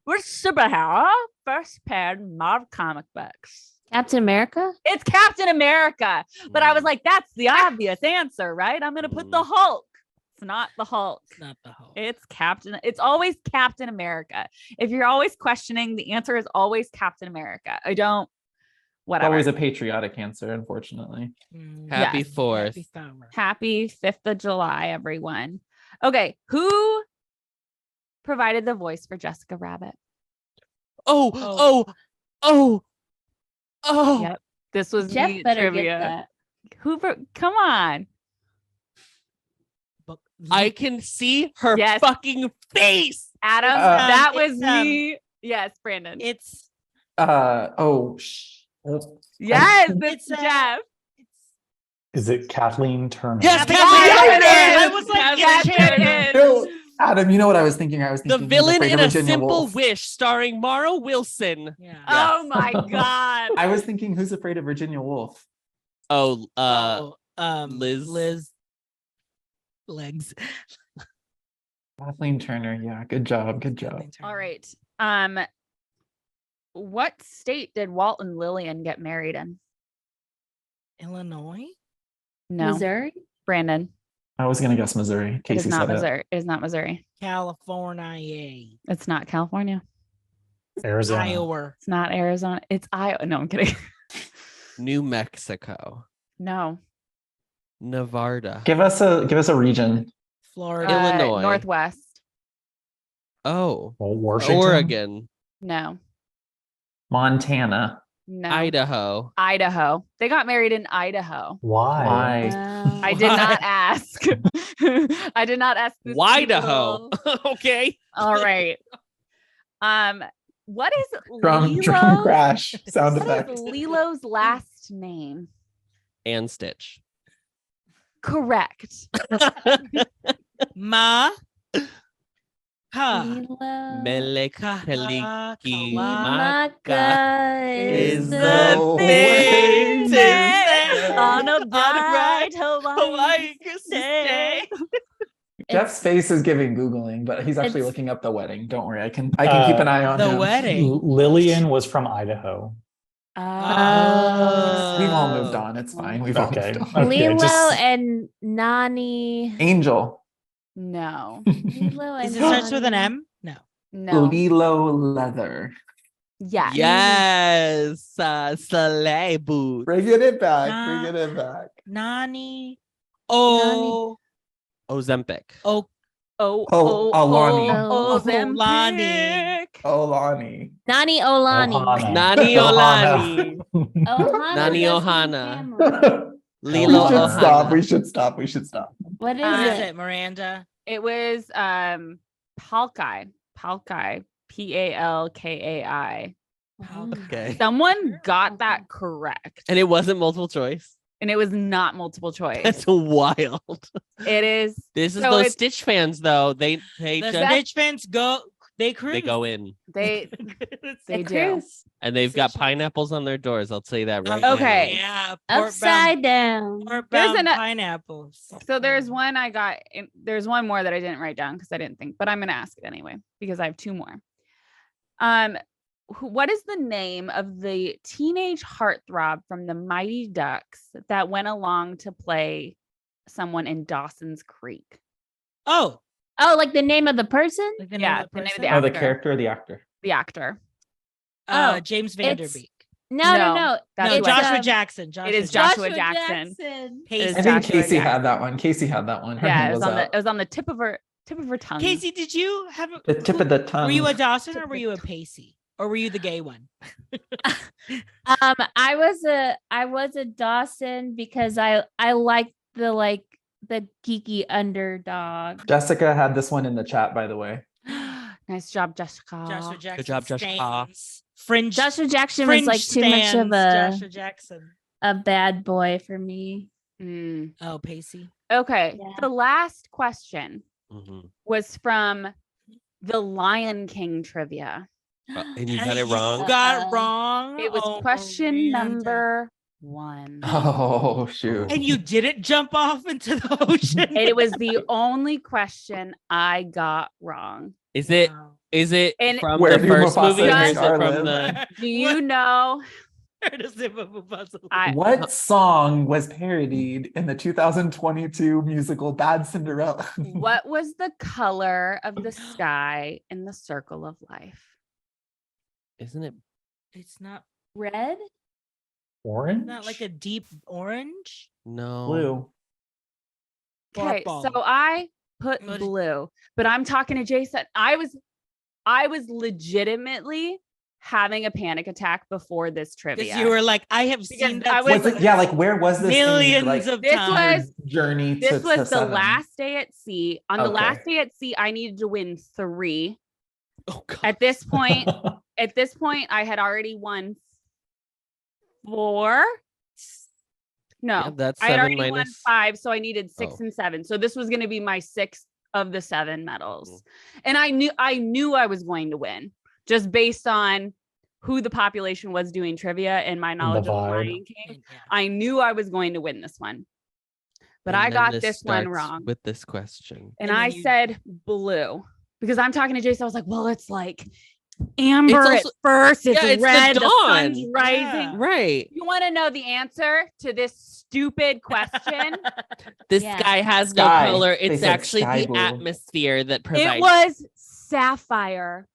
which superhero first appeared in Marvel comic books? Captain America? It's Captain America. But I was like, that's the obvious answer, right? I'm gonna put the Hulk. It's not the Hulk. It's not the whole. It's always Captain America. If you're always questioning, the answer is always Captain America. Whatever. Always a patriotic answer, unfortunately. Happy Yes. 4th. Happy summer. Happy 5th of July, everyone. Okay, who provided the voice for Jessica Rabbit? Oh. Yep. This was Jeff the better trivia. get that. Come on. But I can see her Yes. fucking face. Adam, Uh, that was it's, me. Yes, Brandon. it's Yes, It's, it's Jeff. Is it Kathleen Turner? Yes, Yes, Kathleen it is. Turner. I was like, Yes, yes, it No, is. Adam, you know what I was thinking? I was The thinking villain in a Virginia simple Woolf. wish starring Mara Wilson. Yeah. Oh my God. I was thinking Who's Afraid of Virginia Woolf? Oh, Liz Liz. legs. Kathleen Turner. Yeah, good job. Good job. All right. What state did Walt and Lillian get married in? Illinois? No. Missouri? Brandon. I was gonna guess Missouri. It Casey is not said Missouri. It is not Missouri. California. It's not California. Arizona. Iowa. It's not Arizona. It's Iowa. No, I'm kidding. New Mexico. No. Nevada. Give us a region. Florida. Illinois. Northwest. Oh. Well, Washington. Oregon. No. Montana. No. Idaho. Idaho. They got married in Idaho. Why? I did not ask. I did not ask this. Idaho. people. Okay. All right. What is Drum Lilo's, crash sound what effect. is Lilo's last name? And Stitch. Correct. Ma. Ka. Lilo. Meleka Peliki Maka is the the thing thing to on a bright bright Hawaiian day. Jeff's face is giving Googling, but he's actually It's- looking up the wedding. Don't worry, I can keep an eye on The him. wedding. Lillian was from Idaho. We've all moved on. It's fine. We've all Okay. moved on. Okay, Lilo just- and Nani. Angel. No. Lilo and Is it starts with an Nani. M? No. No. Lilo leather. Yes. Yes. Sleigh boot. Bringing it back. Nah. Bringing it back. Nani. Oh. Ozempic. Oh. Oh, Alani. Ozempic. Oh, Lonnie. Nani Olani. Ohana. Nani Ohana. Ohana Nani doesn't Ohana. family. Lilo we should Ohana. stop. We should stop. We should stop. What is What is it? it, Miranda? It was Palkai. Palkai. Palkai. Okay. Someone got that correct. And it wasn't multiple choice. And it was not multiple choice. That's wild. It is. This is So those it's- Stitch fans though. They The just Stitch fans go. They cruise. they go in They A do. cruise. and they've got Stitch fans. pineapples on their doors. I'll tell you that right now. Okay. Yeah. Upside down. Portbound an- pineapples. So there's one I got. There's one more that I didn't write down because I didn't think, but I'm gonna ask it anyway because I have two more. What is the name of the teenage heartthrob from the Mighty Ducks that went along to play someone in Dawson's Creek? Oh. Oh, like the name of the person? Like the Yeah, name of the name of person? the Oh, the actor. character or the actor? The actor. Oh, James it's- Vanderbeek. No. That's No, who I Joshua said. Jackson. It is Joshua Jackson. Pacey. It's I think Joshua Casey Jackson. had that one. Casey had that one. Her Yeah, hand it was was on the up. it was on the tip of her tongue. Casey, did you have The tip of the tongue. were you a Dawson or were you a Pacey? Or were you the gay one? I was a Dawson because I liked the geeky underdog. Jessica had this one in the chat, by the way. Nice job, Jessica. Joshua Jackson. Good job, Joshua. stands. Fringe. Joshua Jackson was Fringe like too much of stands Joshua Jackson. a bad boy for me. Mm. Oh, Pacey. Okay. Yeah. The last question Mhm. was from the Lion King trivia. And you got it You wrong. got Uh-oh. wrong. It was Oh, question Miranda. number 1. Oh, shoot. And you didn't jump off into the ocean. And it was the only question I got wrong. Is it Wow. And from Where the do first Mufasa movie or and is it Scar from live? the Do you know Where does the Mufasa live? I What song was parodied in the 2022 musical Bad Cinderella? what was the color of the sky in the circle of life? Isn't it It's not Red? Orange? not like a deep orange. no Blue. Okay, Bark so ball. I put What- blue, but I'm talking to Jason. I was legitimately having a panic attack before this trivia. Because you were like, I have Because seen I that. was- Was it, yeah, like where was this? in, millions like, of This times. was- journey to This was the seven? last day at sea. On the Okay. last day at sea, I needed to win 3. Oh god. At this point, I had already won 4. No, Yeah, that's I had 7 already won minus 5, so I needed 6 Oh. and 7. So this was going to be my 6th of the 7 medals. Mm. And I knew I was going to win just based on who the population was doing trivia and my knowledge of vibe. Lion King. Yeah. I knew I was going to win this one. But And I then got this this one starts wrong. with this question. And And I then you- said blue because I'm talking to Jason. I was like, well, it's like amber also- at first. It's yeah, it's the red. The, dawn. sun's rising. Yeah. Right. You want to know the answer to this stupid question? This Yeah. sky has no Sky. color. They It's said actually sky the blue. atmosphere that provides. It was sapphire.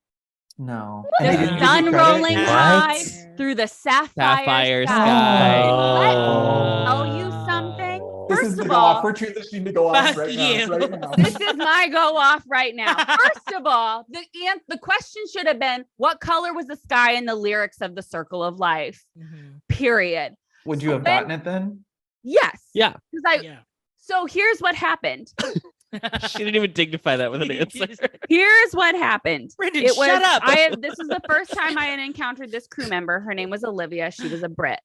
No. The And they didn't give you sun credit? rolling What? high through the sapphire sky. Oh. Tell you something. This First is the of Go Off. all, We're transitioning to Go Off Fuck right now. you. Right now. this is my go off right now. First of all, the question should have been, what color was the sky in the lyrics of The Circle of Life? Mhm. Period. Would you have When- gotten it then? Yes. Yeah. Yeah. So here's what happened. She didn't even dignify that with an answer. Here's what happened. Brendan, It was shut up. this was the first time I had encountered this crew member. Her name was Olivia. She was a Brit.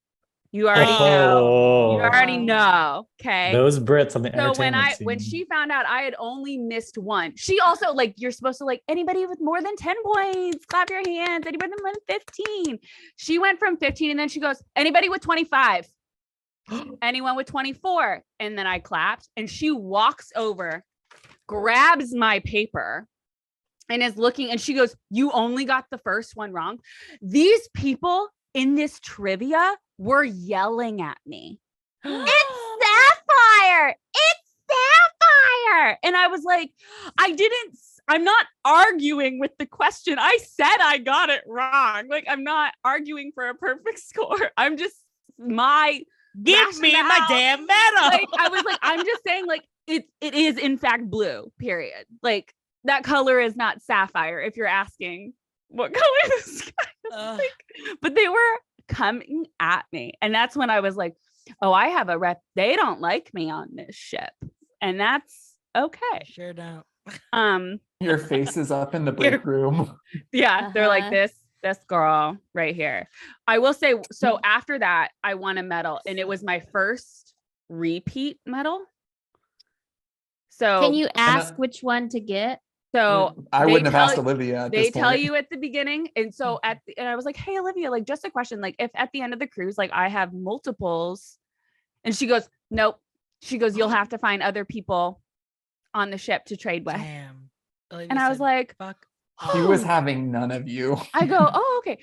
You already know. You already know. Okay. Those Brits on the So when entertainment when scene. she found out I had only missed one, she also like, you're supposed to like, anybody with more than 10 points, clap your hands. Anybody with more than 15. She went from 15 and then she goes, anybody with 25. Anyone with 24. And then I clapped and she walks over, grabs my paper and is looking and she goes, you only got the first one wrong. These people in this trivia were yelling at me. It's sapphire. It's sapphire. And I was like, I'm not arguing with the question. I said I got it wrong. Like, I'm not arguing for a perfect score. I'm just Give me my rationale. damn medal. Like, I was like, I'm just saying, like, it is in fact blue, period. Like, that color is not sapphire if you're asking what color the sky is. Ugh. Like, but they were coming at me. And that's when I was like, oh, I have a rep. They don't like me on this ship. And that's okay. Sure don't. Your face is up in the break room. Yeah, they're like Uh-huh. this girl right here. I will say, so after that, I won a medal and it was my first repeat medal. So Can you ask which one to get? so I they wouldn't have tell- asked Olivia. At they this tell point. you at the beginning. And so and I was like, hey, Olivia, like just a question. Like if at the end of the cruise, like I have multiples, and she goes, nope. She goes, you'll have to find other people on the ship to trade with. Damn. Olivia And I was said, like, fuck. He was having none of you. I go, oh, okay.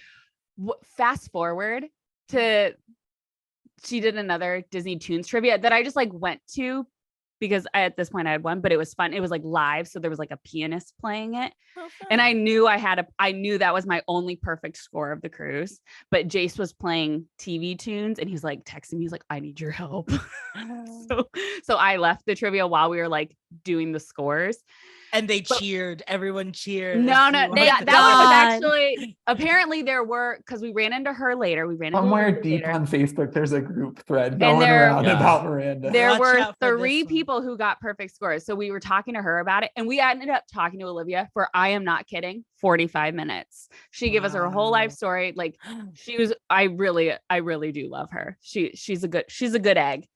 Fast forward to, she did another Disney Tunes trivia that I just like went to because at this point I had one, but it was fun. It was like live. So there was like a pianist playing it. And I knew I knew that was my only perfect score of the cruise, but Jace was playing TV tunes and he's like texting me. He's like, I need your help. so I left the trivia while we were like doing the scores. And they cheered. Everyone cheered. No, as no, you that went. was God. actually, apparently there were, because we ran into her later. We ran into Somewhere her deep later. on Facebook, there's a group thread And going there- around Yeah. about Miranda. There Watch were out for 3 this one. people who got perfect scores. So we were talking to her about it. And we ended up talking to Olivia for, I am not kidding, 45 minutes. She gave us her whole life Wow. story. Like she was, I really do love her. She's a good egg.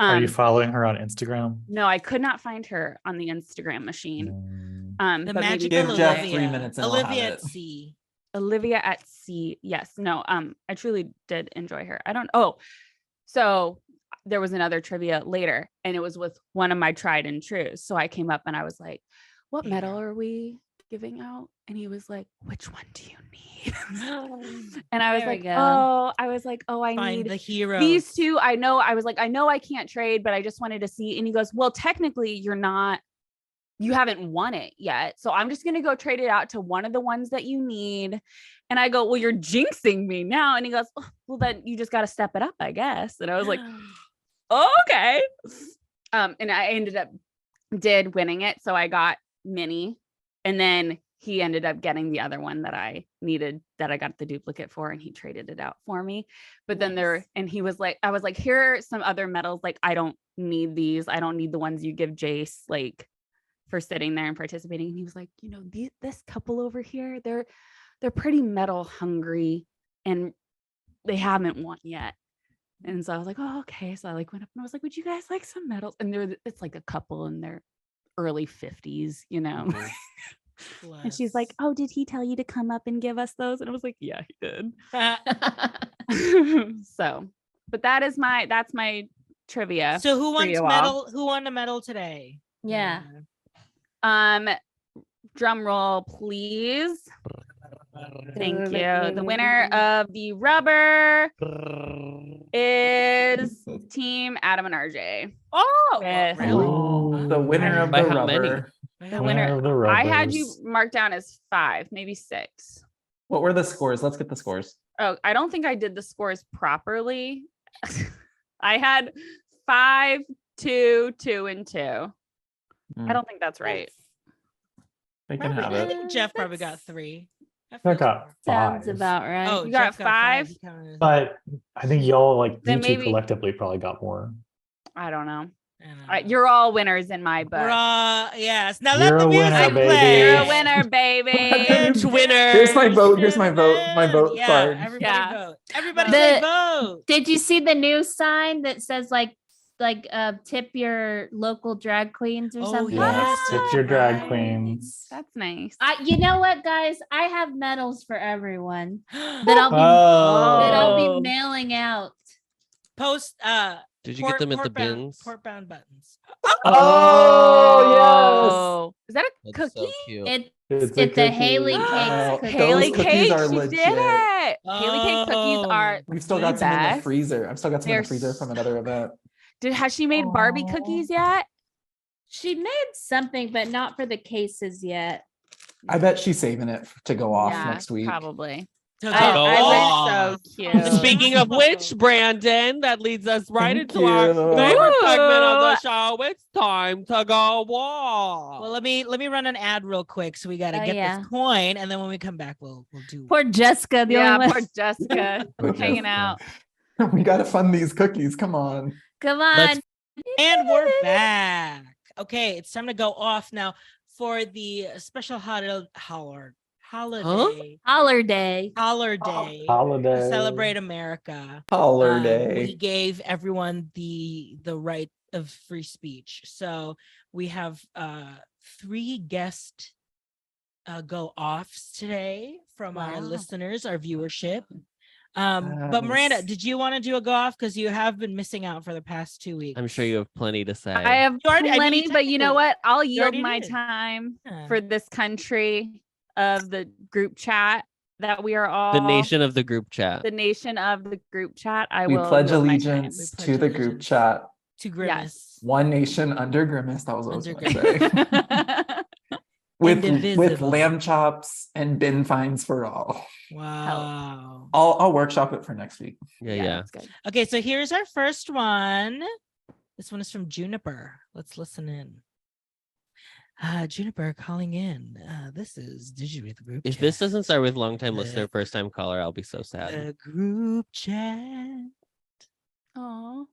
Are you following her on Instagram? No, I could not find her on the Instagram machine. The But maybe magical Give Jeff Olivia. 3 minutes and I'll have Olivia it. at sea. Olivia at sea. Yes. No, I truly did enjoy her. So there was another trivia later and it was with one of my tried and trues. So I came up and I was like, what medal are we giving out? And he was like, which one do you need? And I was There we like, go. I Find need the hero. these two. I know I can't trade, but I just wanted to see. And he goes, well, technically you haven't won it yet. So I'm just going to go trade it out to one of the ones that you need. And I go, well, you're jinxing me now. And he goes, oh, well, then you just got to step it up, I guess. And I was like, okay. And I did winning it. So I got Minnie and then he ended up getting the other one that I needed, that I got the duplicate for, and he traded it out for me. But then he was like, I was like, here are some other medals. Like, I don't need these. I don't need the ones you give Jace, like for sitting there and participating. And he was like, this couple over here, they're pretty medal hungry and they haven't won yet. And so I was like, oh, okay. So I like went up and I was like, would you guys like some medals? And it's like a couple in their early 50s, And she's like, oh, did he tell you to come up and give us those? And I was like, yeah, he did. So, but that's my trivia. So who won you all. medal? Who won a medal today? Yeah. Drum roll, please. Thank you. The winner of the rubber is Team Adam and RJ. Oh, Yes. really? Ooh, the winner of By the how many? rubber. The winner. of the I had you rubbers. marked down as 5, maybe 6. What were the scores? Let's get the scores. Oh, I don't think I did the scores properly. I had 5, 2, 2, and 2. I don't think that's right. They can Probably, have I it. think Jeff probably got That's- 3. I got Sounds 5. about right. Oh, You got Jeff 5. 5? But I think y'all, like, Then you two maybe- collectively probably got more. I don't know. You're You're all winners in my book. yes. Now You're let the a music winner, play. baby. You're a winner, baby. Bench winner. Here's my vote. Here's my vote. My vote Yeah, card. everybody Yeah. vote. Everybody The- say vote. Did you see the new sign that says like tip your local drag queens or Oh, something? Yes, tip your drag Nice. queens. That's nice. You know what, guys? I have medals for everyone that Oh, I'll Oh. be mailing out. Post Did you get them at the Portbound- bins? Portbound buttons. Oh, Is that a That's cookie? so cute. It's a the Haley cookie. Cakes Wow. cookies. Haley Those cookies Cakes, are she legit. did it. Haley Cake cookies Oh. are. We've still the got some in the best. freezer. I've still got some in They're the freezer from another event. Has she made Barbie Aw. cookies yet? She made something, but not for the cases yet. I bet she's saving it to go off Yeah, next week. Probably. To I go went off. so cute. Speaking of which, Brandon, that leads us right Thank into our you. favorite segment of the Ooh. show. It's time to go walk. Well, let me run an ad real quick. So we got to Oh, get yeah. this coin, and then when we come back, we'll do. Poor Jessica, the Yeah, only one. poor Jessica Poor hanging Jessica. out. We gotta fund these cookies. Come on. Come Let's- on. And we're back. Okay, it's time to go off now for the special holiday Holiday. holiday Holiday. to celebrate America. Holler We day. gave everyone the right of free speech. So we have 3 guest go offs today from our Wow. listeners, our viewership. But Miranda, Yes. did you want to do a go off? Because you have been missing out for the past 2 weeks. I'm sure you have plenty to say. I have You already- I mean, plenty, you but you know technically- what? I'll you yield already my did. time Yeah. for this country of the group chat that we are all the nation of the group chat. the nation of the group chat. I We will pledge yield my time. allegiance We to pledge the group allegiance. chat. To Grimace. One nation under Grimace. That was what I was Under going to say. With Indivisible. lamb chops and bin fines for all. Wow. I'll workshop it for next week. Yeah. That's good. Okay, so here's our first one. This one is from Juniper. Let's listen in. Juniper calling in. This is did you read the group If chat? this doesn't start with long time listener, first time caller, I'll be so sad. The group chat. Oh.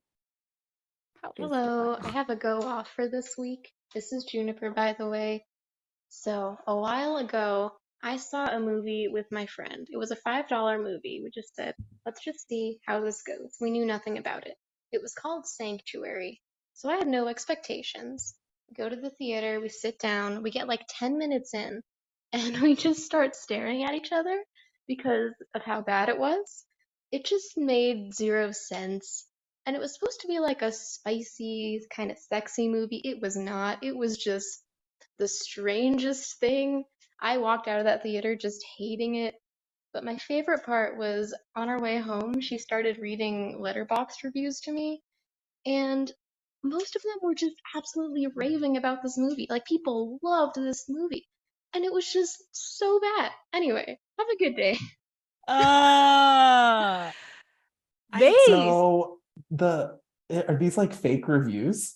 Hello, I have a go off for this week. This is Juniper, by the way. So, a while ago, I saw a movie with my friend. It was a $5 movie. We just said, let's just see how this goes. We knew nothing about it. It was called Sanctuary. So, I had no expectations. We go to the theater, we sit down, we get like 10 minutes in, and we just start staring at each other because of how bad it was. It just made zero sense. And it was supposed to be like a spicy, kind of sexy movie. It was not. It was just the strangest thing. I walked out of that theater just hating it. But my favorite part was on our way home, she started reading Letterboxd reviews to me. And most of them were just absolutely raving about this movie. Like, people loved this movie. And it was just so bad. Anyway, have a good day. I- Base. So are these like fake reviews?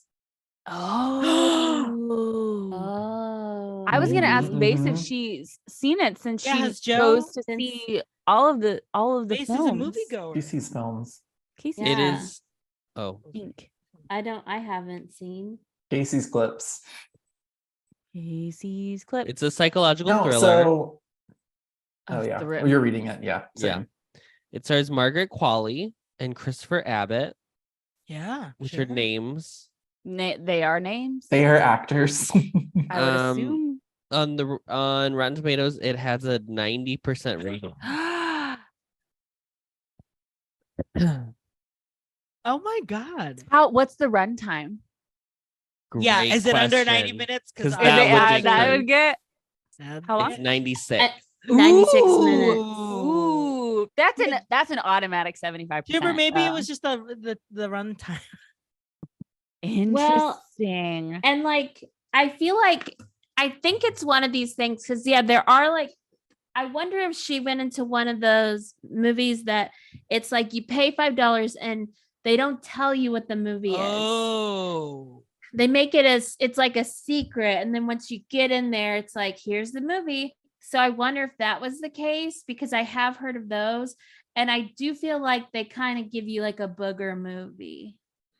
Oh. I was gonna ask Base if Mhm. she's seen it since Yeah, she has Joe- goes to since- see all of the Ace is a films. moviegoer. She sees films. Casey, It Yeah. is. Oh, Ink. I haven't seen. Casey's clips. Casey's clip. it's a psychological No, thriller. so of yeah. the Oh, room. you're reading it. Yeah. Yeah. same. It stars Margaret Qualley and Christopher Abbott, Yeah. which sure. are names. They are names. They are actors. I would um, assume. On Rotten Tomatoes, it has a 90% rating. Oh my god. What's the runtime? Yeah, Great is it under 90 question. minutes? 'Cause Is that it- would that determine. would get how long? It's 96. 96 Ooh. minutes. Ooh, that's an automatic 75%. Jibber, maybe it was just the runtime. Interesting. And like, I think it's one of these things because there are like, I wonder if she went into one of those movies that it's like you pay $5 and they don't tell you what the movie is. Oh. They make it as it's like a secret, and then once you get in there, it's like, here's the movie. So I wonder if that was the case because I have heard of those, and I do feel like they kind of give you like a booger movie.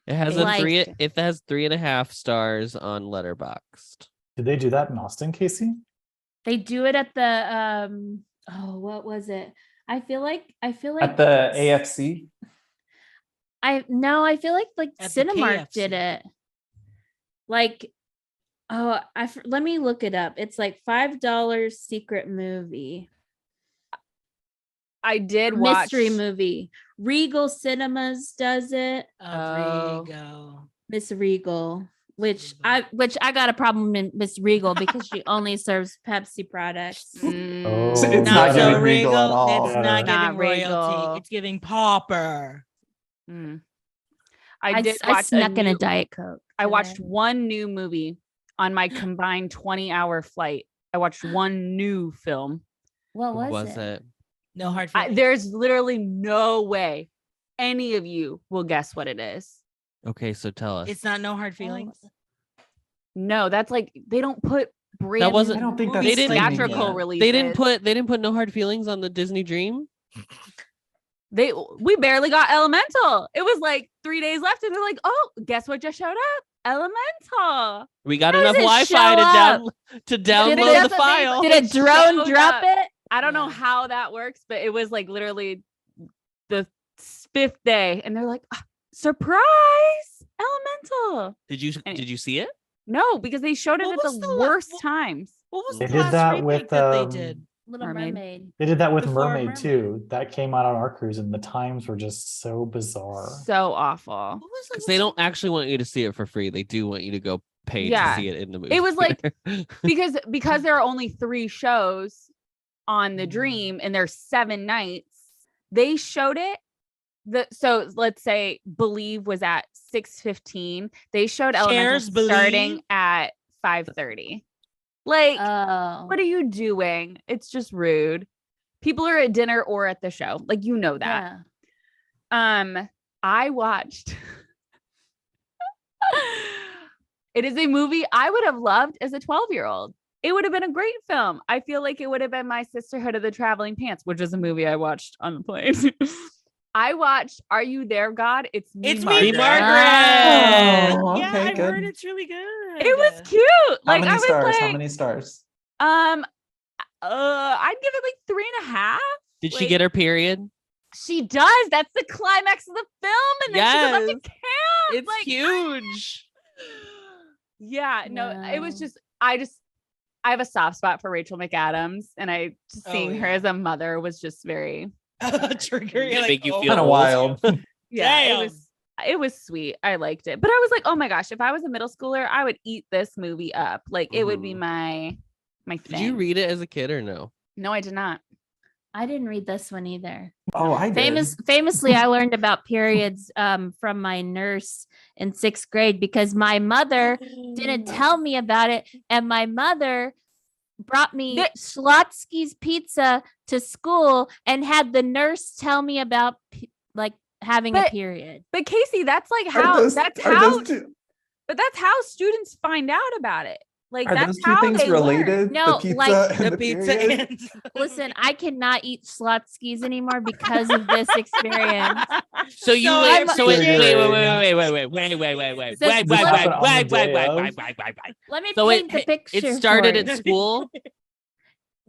It has Like- it has 3.5 stars on Letterboxd. Did they do that in Austin, Casey? They do it at the what was it? I feel like At the AFC. I feel like At the Cinemark KFC. did it. Like, let me look it up. It's like $5 secret movie, I did watch mystery movie. Regal Cinemas does it. Oh. Rigo. Miss Regal, which I got a problem in Miss Regal because she only serves Pepsi products. Oh, It's Not not so giving Regal at all. It's not Not giving royalty. Regal. It's giving pauper. Mm. I did I watch snuck in a new- Diet Coke. I today. watched one new movie on my combined 20-hour flight. I watched one new film. What What was, was it? it? No hard feelings. There's literally no way any of you will guess what it is. Okay, so tell us. It's not no hard feelings. No, that's like they don't put brand That wasn't- I don't think that's They didn't- theatrical yet. releases. They didn't put No Hard Feelings on the Disney Dream. We barely got Elemental. It was like 3 days left, and they're like, "Oh, guess what just showed up? Elemental." We got How enough does it Wi-Fi show to Did download it- the file. Did a It drone showed drop up. it? I don't know Yeah. how that works, but it was like literally the 5th day, and they're like, "Surprise, Elemental!" Did you see it? No, because they showed it What at was the the la- worst what- times. What was They the did last that remake with, that they did? Little Mermaid. Mermaid. They did that with Before Mermaid Mermaid. too. That came out on our cruise, and the times were just so bizarre. So awful. What was Because they don't actually want you to see it for free. They do want you to go pay Yeah. to see it in the movie. It was like- theater. because there are only 3 shows on the Dream and there's 7 nights. They showed it. So let's say Believe was at 6:15. They showed Elemental Shares starting Believe? at 5:30. Like, Oh. what are you doing? It's just rude. People are at dinner or at the show. Like, you know that. Yeah. I watched. It is a movie I would have loved as a 12-year-old. It would have been a great film. I feel like it would have been my Sisterhood of the Traveling Pants, which is a movie I watched on the plane. I watched Are You There, God? It's Me, It's Margaret. me, Margaret. Oh, Yeah, okay, I've heard good. it's really good. It was cute. How Like, many I was stars? like, How many stars? I'd give it like 3.5. Did she like- get her period? She does. That's the climax of the film, and then she goes up Yes. to camp. It's like, huge. Yeah, no, it was Wow. just I have a soft spot for Rachel McAdams, and I just Oh, seeing her yeah. as a mother was just very Trigger. Did it You're make you oh, feel Kind of old? wild. yeah, Damn. it was sweet. I liked it. But I was like, "Oh my gosh, if I was a middle schooler, I would eat this movie up. Like it would be Mhm. my thing." Did you read it as a kid or no? No, I did not. I didn't read this one either. Oh, I did. Famously, I learned about periods from my nurse in 6th grade because my mother didn't tell me about it, and my mother brought me Th- Schlotsky's pizza to school and had the nurse tell me about like having a But- period. But Casey, that's like Are how those- that's are how those two, but that's how students find out about it. Like are that's those two how things they learn. related? No, the pizza like- and The the pizza period? and Listen, I cannot eat Schlotsky's anymore because of this experience. So you So wait. I'm So wait. Let me So paint the picture. It started for at you. school.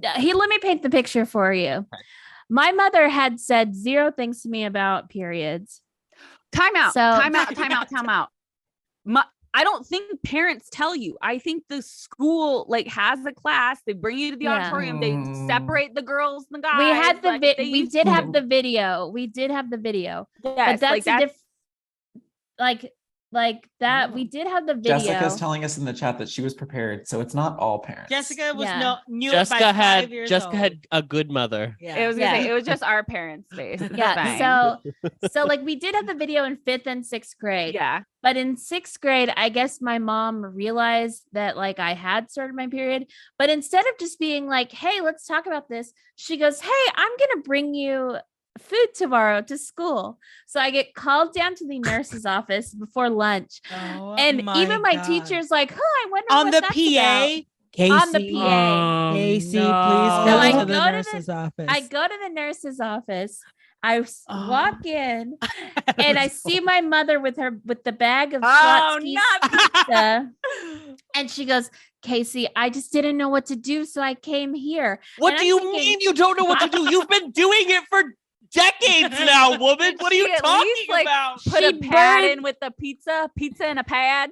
Let me paint the picture for you. My mother had said 0 things to me about periods. Time out. So- Time out. I don't think parents tell you. I think the school like has a class. They bring you to the Yeah. auditorium. They separate the girls and the guys. We had the like, they we used did to. have the video. We did have the video. Yes, But that's like, like like that. We did have the video. Jessica's telling us in the chat that she was prepared, so it's not all parents. Jessica was Yeah. knew it by Jessica 5 years Jessica old. had a good mother. Yeah. It was gonna Yeah. say it was just our parents' face. It's Yeah. fine. So like we did have the video in 5th and 6th grade. Yeah. But in 6th grade, I guess my mom realized that like I had started my period. But instead of just being like, hey, let's talk about this, she goes, hey, I'm gonna bring you food tomorrow to school. So I get called down to the nurse's office before lunch. Oh, And even my God. teacher's like, I wonder on what the that's PA. about. Casey, On the PA. Casey, no. please So go I to go the to the- nurse's office. I go to the nurse's office. I Oh. walk in and I see my mother with the bag of Oh, Schlotzsky's not pizza. And she goes, Casey, I just didn't know what to do. So I came here. What And do I'm you thinking- mean you don't know what to do? You've been doing it for decades now, woman. What are you She at talking least, like, about? Put She a pad birthed- in with the pizza in a pad.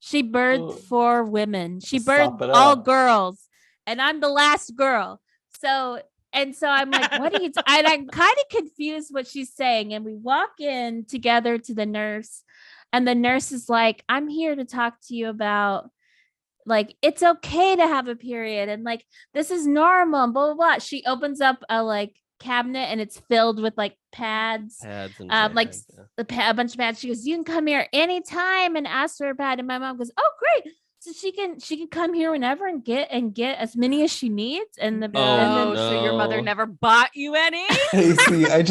She birthed Oh. 4 women. She Stop birthed it all up. girls. And I'm the last girl. So I'm like, what are you? And I'm kind of confused what she's saying. And we walk in together to the nurse. And the nurse is like, I'm here to talk to you about like, it's okay to have a period. And like, this is normal, blah, blah, blah. She opens up a like cabinet and it's filled with like pads. Pads and Like shit, yeah. a bunch of pads. She goes, you can come here anytime and ask for a pad. And my mom goes, oh, great. So she can come here whenever and get as many as she needs. And the Oh, Oh, and so your mother no. never bought you any? Casey, I And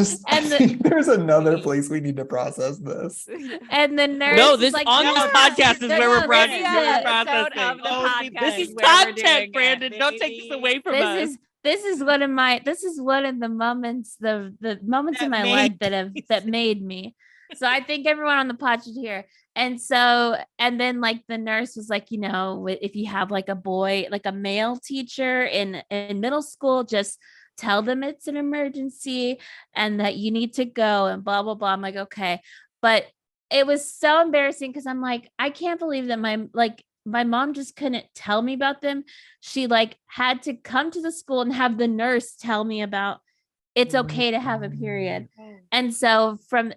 the- think there's another place we need to process this. and the nurse No, is this like, on this "Yeah, podcast is no, where no, we're this processing. is This is it. the episode processing. of the Oh, podcast. This is where we're doing content, it. Brandon. Don't take this away from us. This is one of the moments, the moments in That my life that made me. So I think everyone on the pod should hear. And then like the nurse was like, if you have like a boy, like a male teacher in middle school, just tell them it's an emergency and that you need to go and blah, blah, blah. I'm like, okay. But it was so embarrassing because I'm like, I can't believe that my mom just couldn't tell me about them. She like had to come to the school and have the nurse tell me about it's okay to have a period. And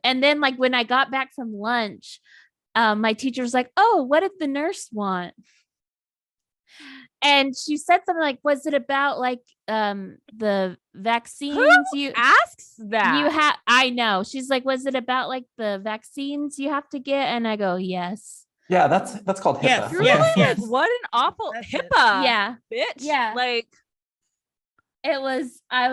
then like when I got back from lunch, my teacher was like, oh, what did the nurse want? And she said something like, was it about like the vaccines you asks that? you have? I know. She's like, was it about like the vaccines you have to get? And I go, yes. Yeah, that's called Yes, HIPAA. yes, Okay. yes. What an awful That's it. HIPAA. Yeah. Bitch. Yeah. Like, It was, I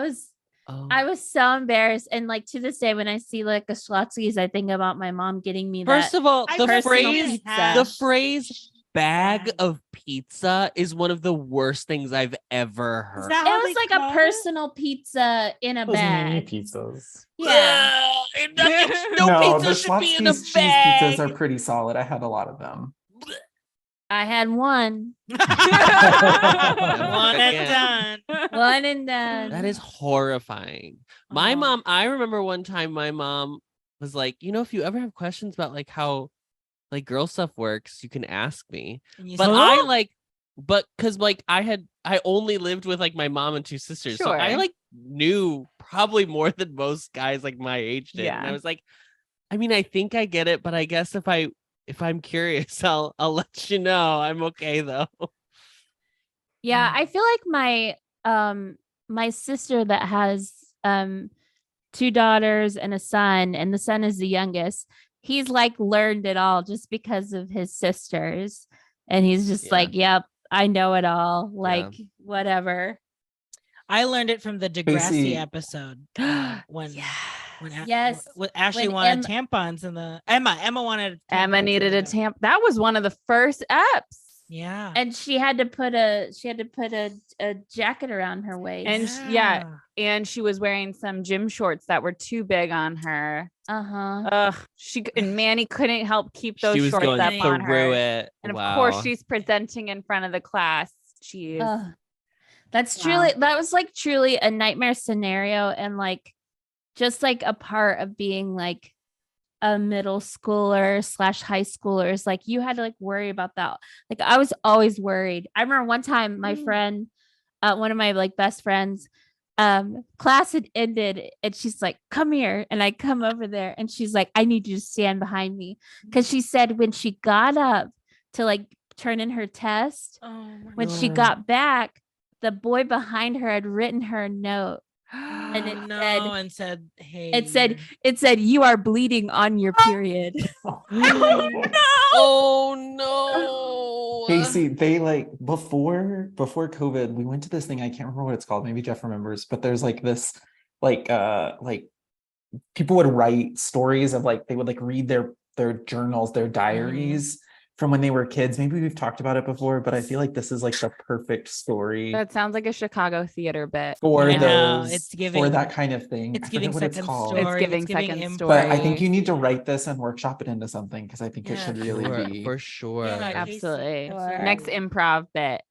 was so embarrassed. And like to this day, when I see like a Schlotzsky's, I think about my mom getting me First that of all, I the personal phrase pizza. the phrase bag Bag. of pizza is one of the worst things I've ever heard. that It how was they like call a it? personal pizza in a Those mini bag. pizzas. Yeah. No the pizza should be in a Schlotzsky's cheese bag. pizzas are pretty solid. I had a lot of them. I had one. One and Again. done. One and done. That is horrifying. My Oh. mom, I remember one time my mom was like, if you ever have questions about like how like girl stuff works, you can ask me. And you But said, because like I only lived with like my mom and 2 sisters. So I Sure. like knew probably more than most guys like my age did. And Yeah. I was like, I mean, I think I get it, but I guess if I'm curious, I'll let you know. I'm okay though. Yeah, I feel like my sister that has 2 daughters and a son, and the son is the youngest. He's like learned it all just because of his sisters. And he's just Yeah. like, yep, I know it all. Like whatever. I learned it from the Degrassi Casey. episode when Yes. when Ashley When wanted tampons in the Emma wanted Emma tampons needed in a the- tamp. That was one of the first eps. Yeah. And she had to put a jacket around her waist. And yeah. And she was wearing some gym shorts that were too big on her. Uh-huh. Ugh. And Manny couldn't help keep those She was shorts going up on through her. it. And of Wow. course, she's presenting in front of the class. Jeez. Ugh. That's Wow. that was like truly a nightmare scenario, and like just like a part of being like a middle schooler / high schooler is like you had to like worry about that. Like I was always worried. I remember one time my friend, one of my like best friends, class had ended and she's like, come here. And I come over there and she's like, I need you to stand behind me. Because she said when she got up to like turn in her test, when she got back, the boy behind her had written her a note. And it said, you are bleeding on your period. Oh no. Casey, they like before COVID, we went to this thing. I can't remember what it's called. Maybe Jeff remembers, but there's like this like people would write stories of like they would like read their journals, their diaries from when they were kids. Maybe we've talked about it before, but I feel like this is like the perfect story That sounds like a Chicago theater bit. for Yeah, those it's giving- for that kind of thing. It's I forget giving what it's second called. story. It's giving It's giving second improv. story. But I think you need to write this and workshop it into something because I think it Yeah, should really be. For sure. Yeah, Absolutely. Sure. Next improv bit.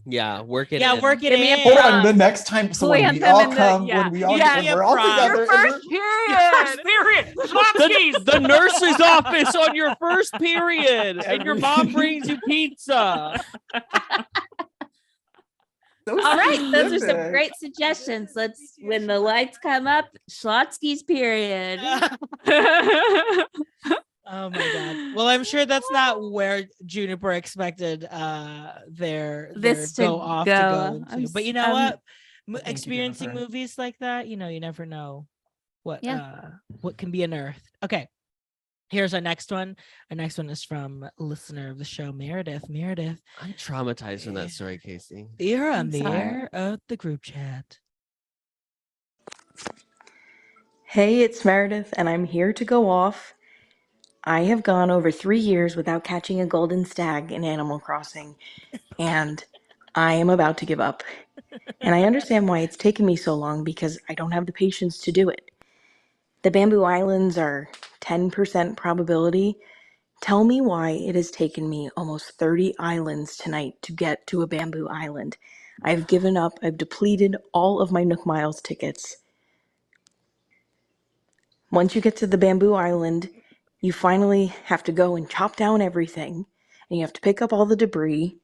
Yeah, work it Yeah, in. work it Give me a in. Hold on, the next time, so when we Plant them all in the- come, yeah. when we all Yeah. when we're all Your together, Your first period. period. The nurse's office on your first period, and your mom brings you pizza. So All right, those are some specific. great suggestions. Let's, when the lights come up, Schlotsky's period. Oh my god. Well, I'm sure that's not where Juniper expected their This to go off to go. go into. But you know I'm- what? you, Experiencing Jennifer. movies like that, you never know what Yeah. what can be unearthed. Okay. Here's our next one. Our next one is from listener of the show, Meredith. Meredith, I'm traumatized from that story, Casey. you're on I'm the sorry. air of the group chat. Hey, it's Meredith, and I'm here to go off. I have gone over 3 years without catching a golden stag in Animal Crossing, and I am about to give up. And I understand why it's taken me so long because I don't have the patience to do it. The Bamboo Islands are 10% probability. Tell me why it has taken me almost 30 islands tonight to get to a Bamboo Island. I've given up. I've depleted all of my Nook Miles tickets. Once you get to the Bamboo Island, you finally have to go and chop down everything, and you have to pick up all the debris.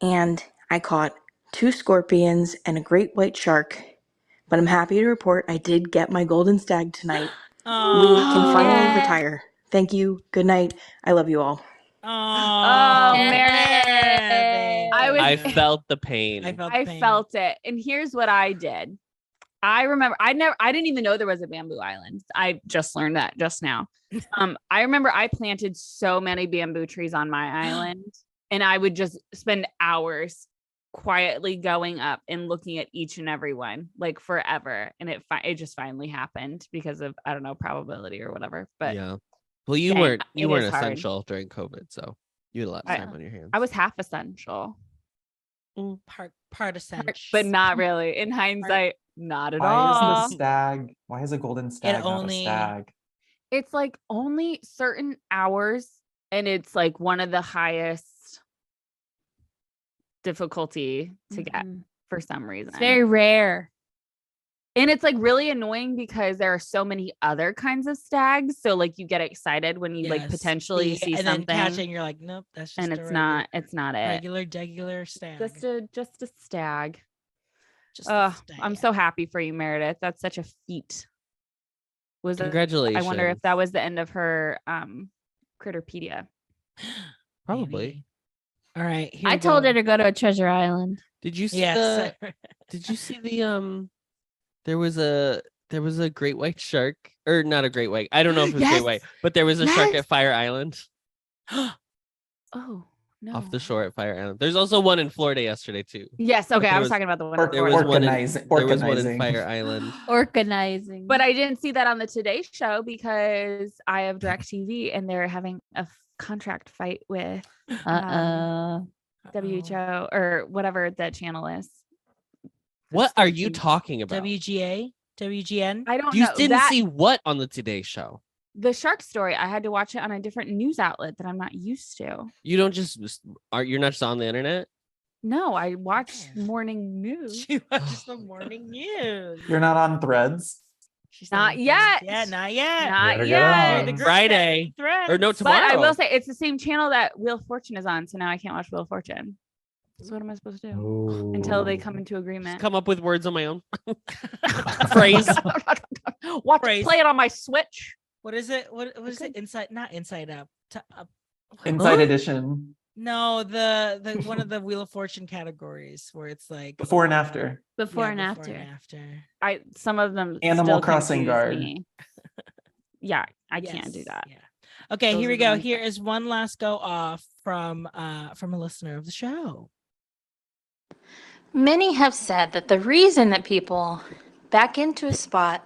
And I caught 2 scorpions and a great white shark. But I'm happy to report I did get my golden stag tonight. We can finally Yay. retire. Thank you. Good night. I love you all. Oh, Meredith. I felt the pain. I felt it. And here's what I did. I remember I didn't even know there was a Bamboo Island. I just learned that just now. I remember I planted so many bamboo trees on my island, and I would just spend hours quietly going up and looking at each and every one, like forever. And it just finally happened because of, I don't know, probability or whatever. But yeah. Well, you dang, weren't it is hard. essential during COVID, so you had a lot of time on your hands. I was half essential, Part essential, but not really. In hindsight, not at all. Why is the stag? Why is a golden stag not a stag? It's like only certain hours, and it's like one of the highest difficulty to get for some reason. It's very rare. And it's like really annoying because there are so many other kinds of stags. So like you get excited when you like potentially see and something, then catching, you're like, nope, that's just and it's not it. Regular stag. Just a stag. Just a stag. I'm so happy for you, Meredith. That's such a feat. Congratulations. I wonder if that was the end of her Critterpedia. Probably. Maybe. All right. I told her to go to a treasure island. Did you see Yes. Did you see the there was a great white shark, or not a great white. I don't know if it was great white, but there was a shark at Fire Island. Oh no. Off the shore at Fire Island. There's also one in Florida yesterday too. Yes, okay. There I was was- talking about the one. There was one in Organizing. Fire Island. Organizing. But I didn't see that on the Today Show because I have DirecTV and they're having a contract fight with WHO or whatever that channel is. What are you talking about? WGA? WGN? I don't You know. didn't see what on the Today Show? The shark story. I had to watch it on a different news outlet that I'm not used to. You don't you're not just on the internet? No, I watch morning news. She watches the morning news. You're not on Threads? She's Not on yet. Yeah, not yet. Not Better get yet. on. The group Friday. chat threads. Or no, But tomorrow. I will say it's the same channel that Wheel of Fortune is on. So now I can't watch Wheel of Fortune. So what am I supposed to do until they come into Just agreement? come up with words on my own. Phrase. Watch Phrase. play it on my Switch. What is it? What is it? Not Inside Out. Inside Edition, No, the one of the Wheel of Fortune categories where it's like before and after. Before yeah, and before after. Some of them Animal still Crossing confuse Guard. me. Yeah, I can't do Yes, that. Yeah. Okay, Those here are we the go. ones Here that- is one last go off from a listener of the show. Many have said that the reason that people back into a spot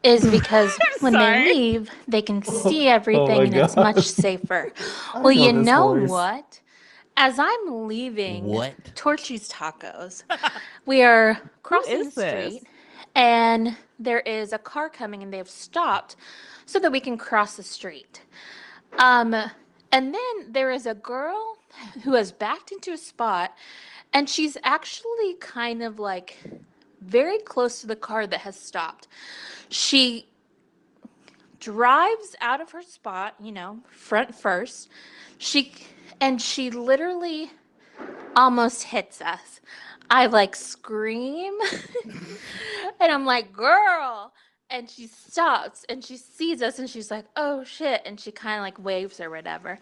is because when sorry. they leave, they can see my everything and it's much God. safer. I Well, you this know voice. what? As I'm leaving What? Torchy's Tacos, we are crossing the is this? street and there is a car coming and they have stopped so that we can cross the street. And then there is a girl who has backed into a spot and she's actually kind of like very close to the car that has stopped. She drives out of her spot, front first. She literally almost hits us. I like scream and I'm like, girl. And she stops and she sees us and she's like, oh shit. And she kind of like waves or whatever.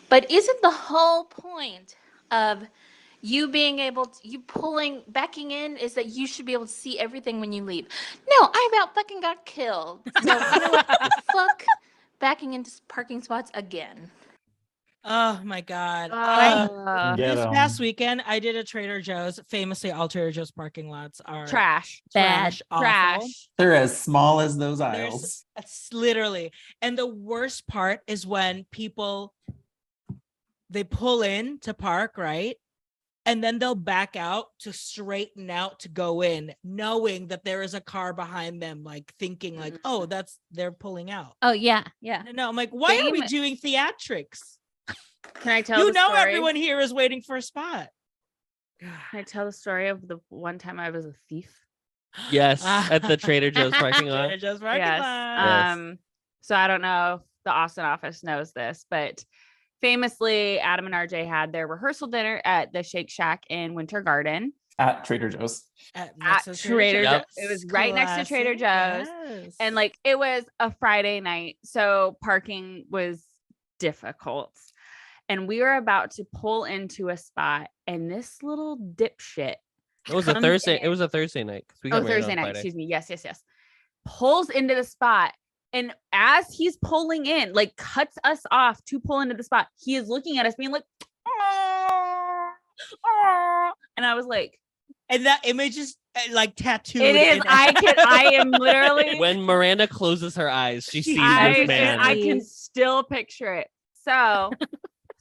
But isn't the whole point of you being able to, backing in is that you should be able to see everything when you leave? No, I about fucking got killed. So you know what? Fuck backing into parking spots again. Oh my God. Get This 'em. past weekend, I did a Trader Joe's. Famously, all Trader Joe's parking lots are Trash. trash, awful. Trash. They're as small as those There's aisles. it's literally, and the worst part is when people they pull in to park, right? And then they'll back out to straighten out to go in, knowing that there is a car behind them, like thinking like, oh, they're pulling out. Oh yeah, yeah. No, I'm like, why are we Same- doing theatrics? Can I tell You the know story? everyone here is waiting for a spot. Can I tell the story of the one time I was a thief? Yes, at the Trader Joe's parking lot. Trader Joe's parking Yes. lot. So I don't know if the Austin office knows this, but famously, Adam and RJ had their rehearsal dinner at the Shake Shack in Winter Garden At Trader Joe's. At at Trader Joe's. Joe's. It was right next to Trader Classic, Joe's. yes. And like it was a Friday night, so parking was difficult. And we were about to pull into a spot, and this little dipshit It was a comes Thursday. in- It was a Thursday night. 'Cause we got Oh, married on Thursday night. Friday. Excuse me. Yes. Pulls into the spot. And as he's pulling in, like cuts us off to pull into the spot, he is looking at us being like, "Aw." And I was like, and that image is like tattooed. it is. in- I am literally When Miranda closes her eyes, she sees I, this man. I can still picture it. So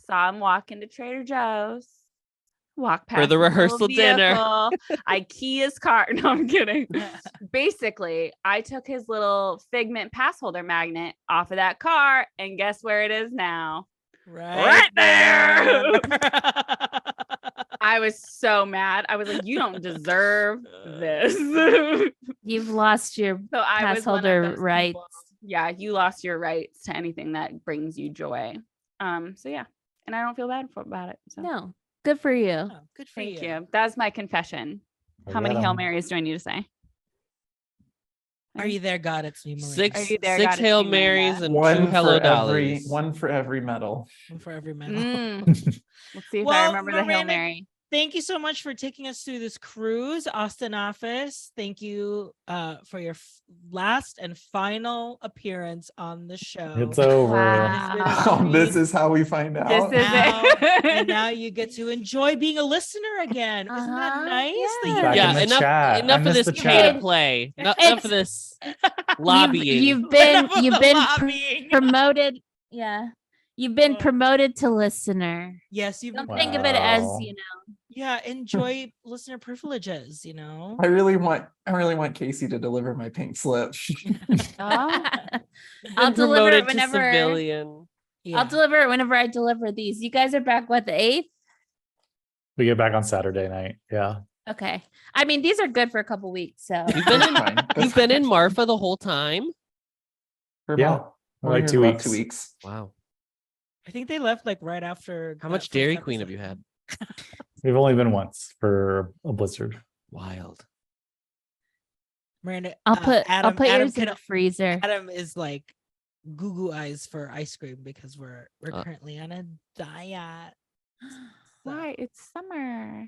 saw him walk into Trader Joe's, walk past For the his little rehearsal dinner. vehicle, I key his car. No, I'm kidding. Basically, I took his little Figment pass holder magnet off of that car, and guess where it is now? right there. there. I was so mad. I was like, "You don't deserve this." You've lost your So I pass was one of holder those rights. people. Yeah, you lost your rights to anything that brings you joy. So yeah, and I don't feel bad about it. So No, good for you. Oh, good for thank you. you. That's my confession. How many Hail Marys do I need to say? Are you there, God? It's me, Miranda. Six, Are you there, six God? It's Hail me, Marys Miranda. and One two Hello for every Dollars. one for every medal. One for every medal. Let's see if I Well, remember the Hail Miranda, Mary. Thank you so much for taking us through this cruise, Austin office. Thank you for your last and final appearance on the show. It's over. Wow. Oh, this is how we find out. This is Now- it. and now you get to enjoy being a listener again. Isn't that Uh-huh, nice? That yeah. you Back Yeah, in the enough, chat. I enough of missed this the pay to chat. play. Enough It's- of this lobbying. You've been Enough of you've the been lobbying. promoted. Yeah, you've been Oh. promoted to listener. Yes, you've Don't been think of it as Wow. Yeah, enjoy listener privileges, I really want Casey to deliver my pink slip. Oh, I'll Been deliver promoted it to whenever. civilian. Yeah. I'll deliver it whenever I deliver these. You guys are back what, the 8th? We get back on Saturday night. Yeah. Okay. I mean, these are good for a couple weeks, so You've been in, Fine. That's you've been in fine. Marfa the whole time. For Yeah, about- like we're 2 here about weeks. 2 weeks. Wow. I think they left like right after. How that much first Dairy Queen have episode. you had? We've only been once for a blizzard. Wild. Miranda, I'll put Adam yours in can- the freezer. Adam is like goo eyes for ice cream because we're Uh. currently on a diet. Why? It's summer.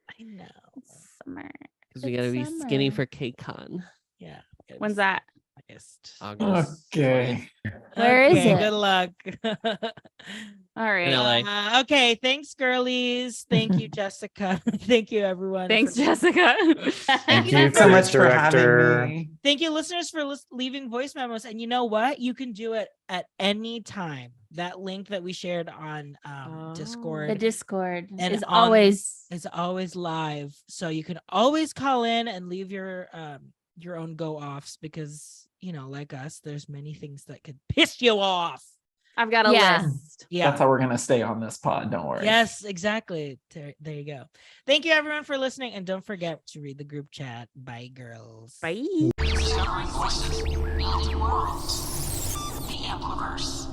I know. It's summer. Because we It's gotta be skinny summer. for KCON. Yeah. When's that? August. August. Okay. Where is Okay, it? Good luck. All right. In LA. Okay, thanks, girlies. Thank you, Jessica. Thank you, everyone. Thanks, for- Jessica. Thank you Thanks so for much for director. having me. Thank you, listeners, for leaving voice memos. And you know what? You can do it at any time. That link that we shared on Discord The Discord And is on- always is always live, so you can always call in and leave your own go offs because like us, there's many things that could piss you off. I've got a Yeah. list. Yeah. That's how we're gonna stay on this pod. Don't worry. Yes, exactly. There you go. Thank you, everyone, for listening, and don't forget to read the group chat. Bye, girls. Bye. Discovering voices, building worlds. The Ampliverse.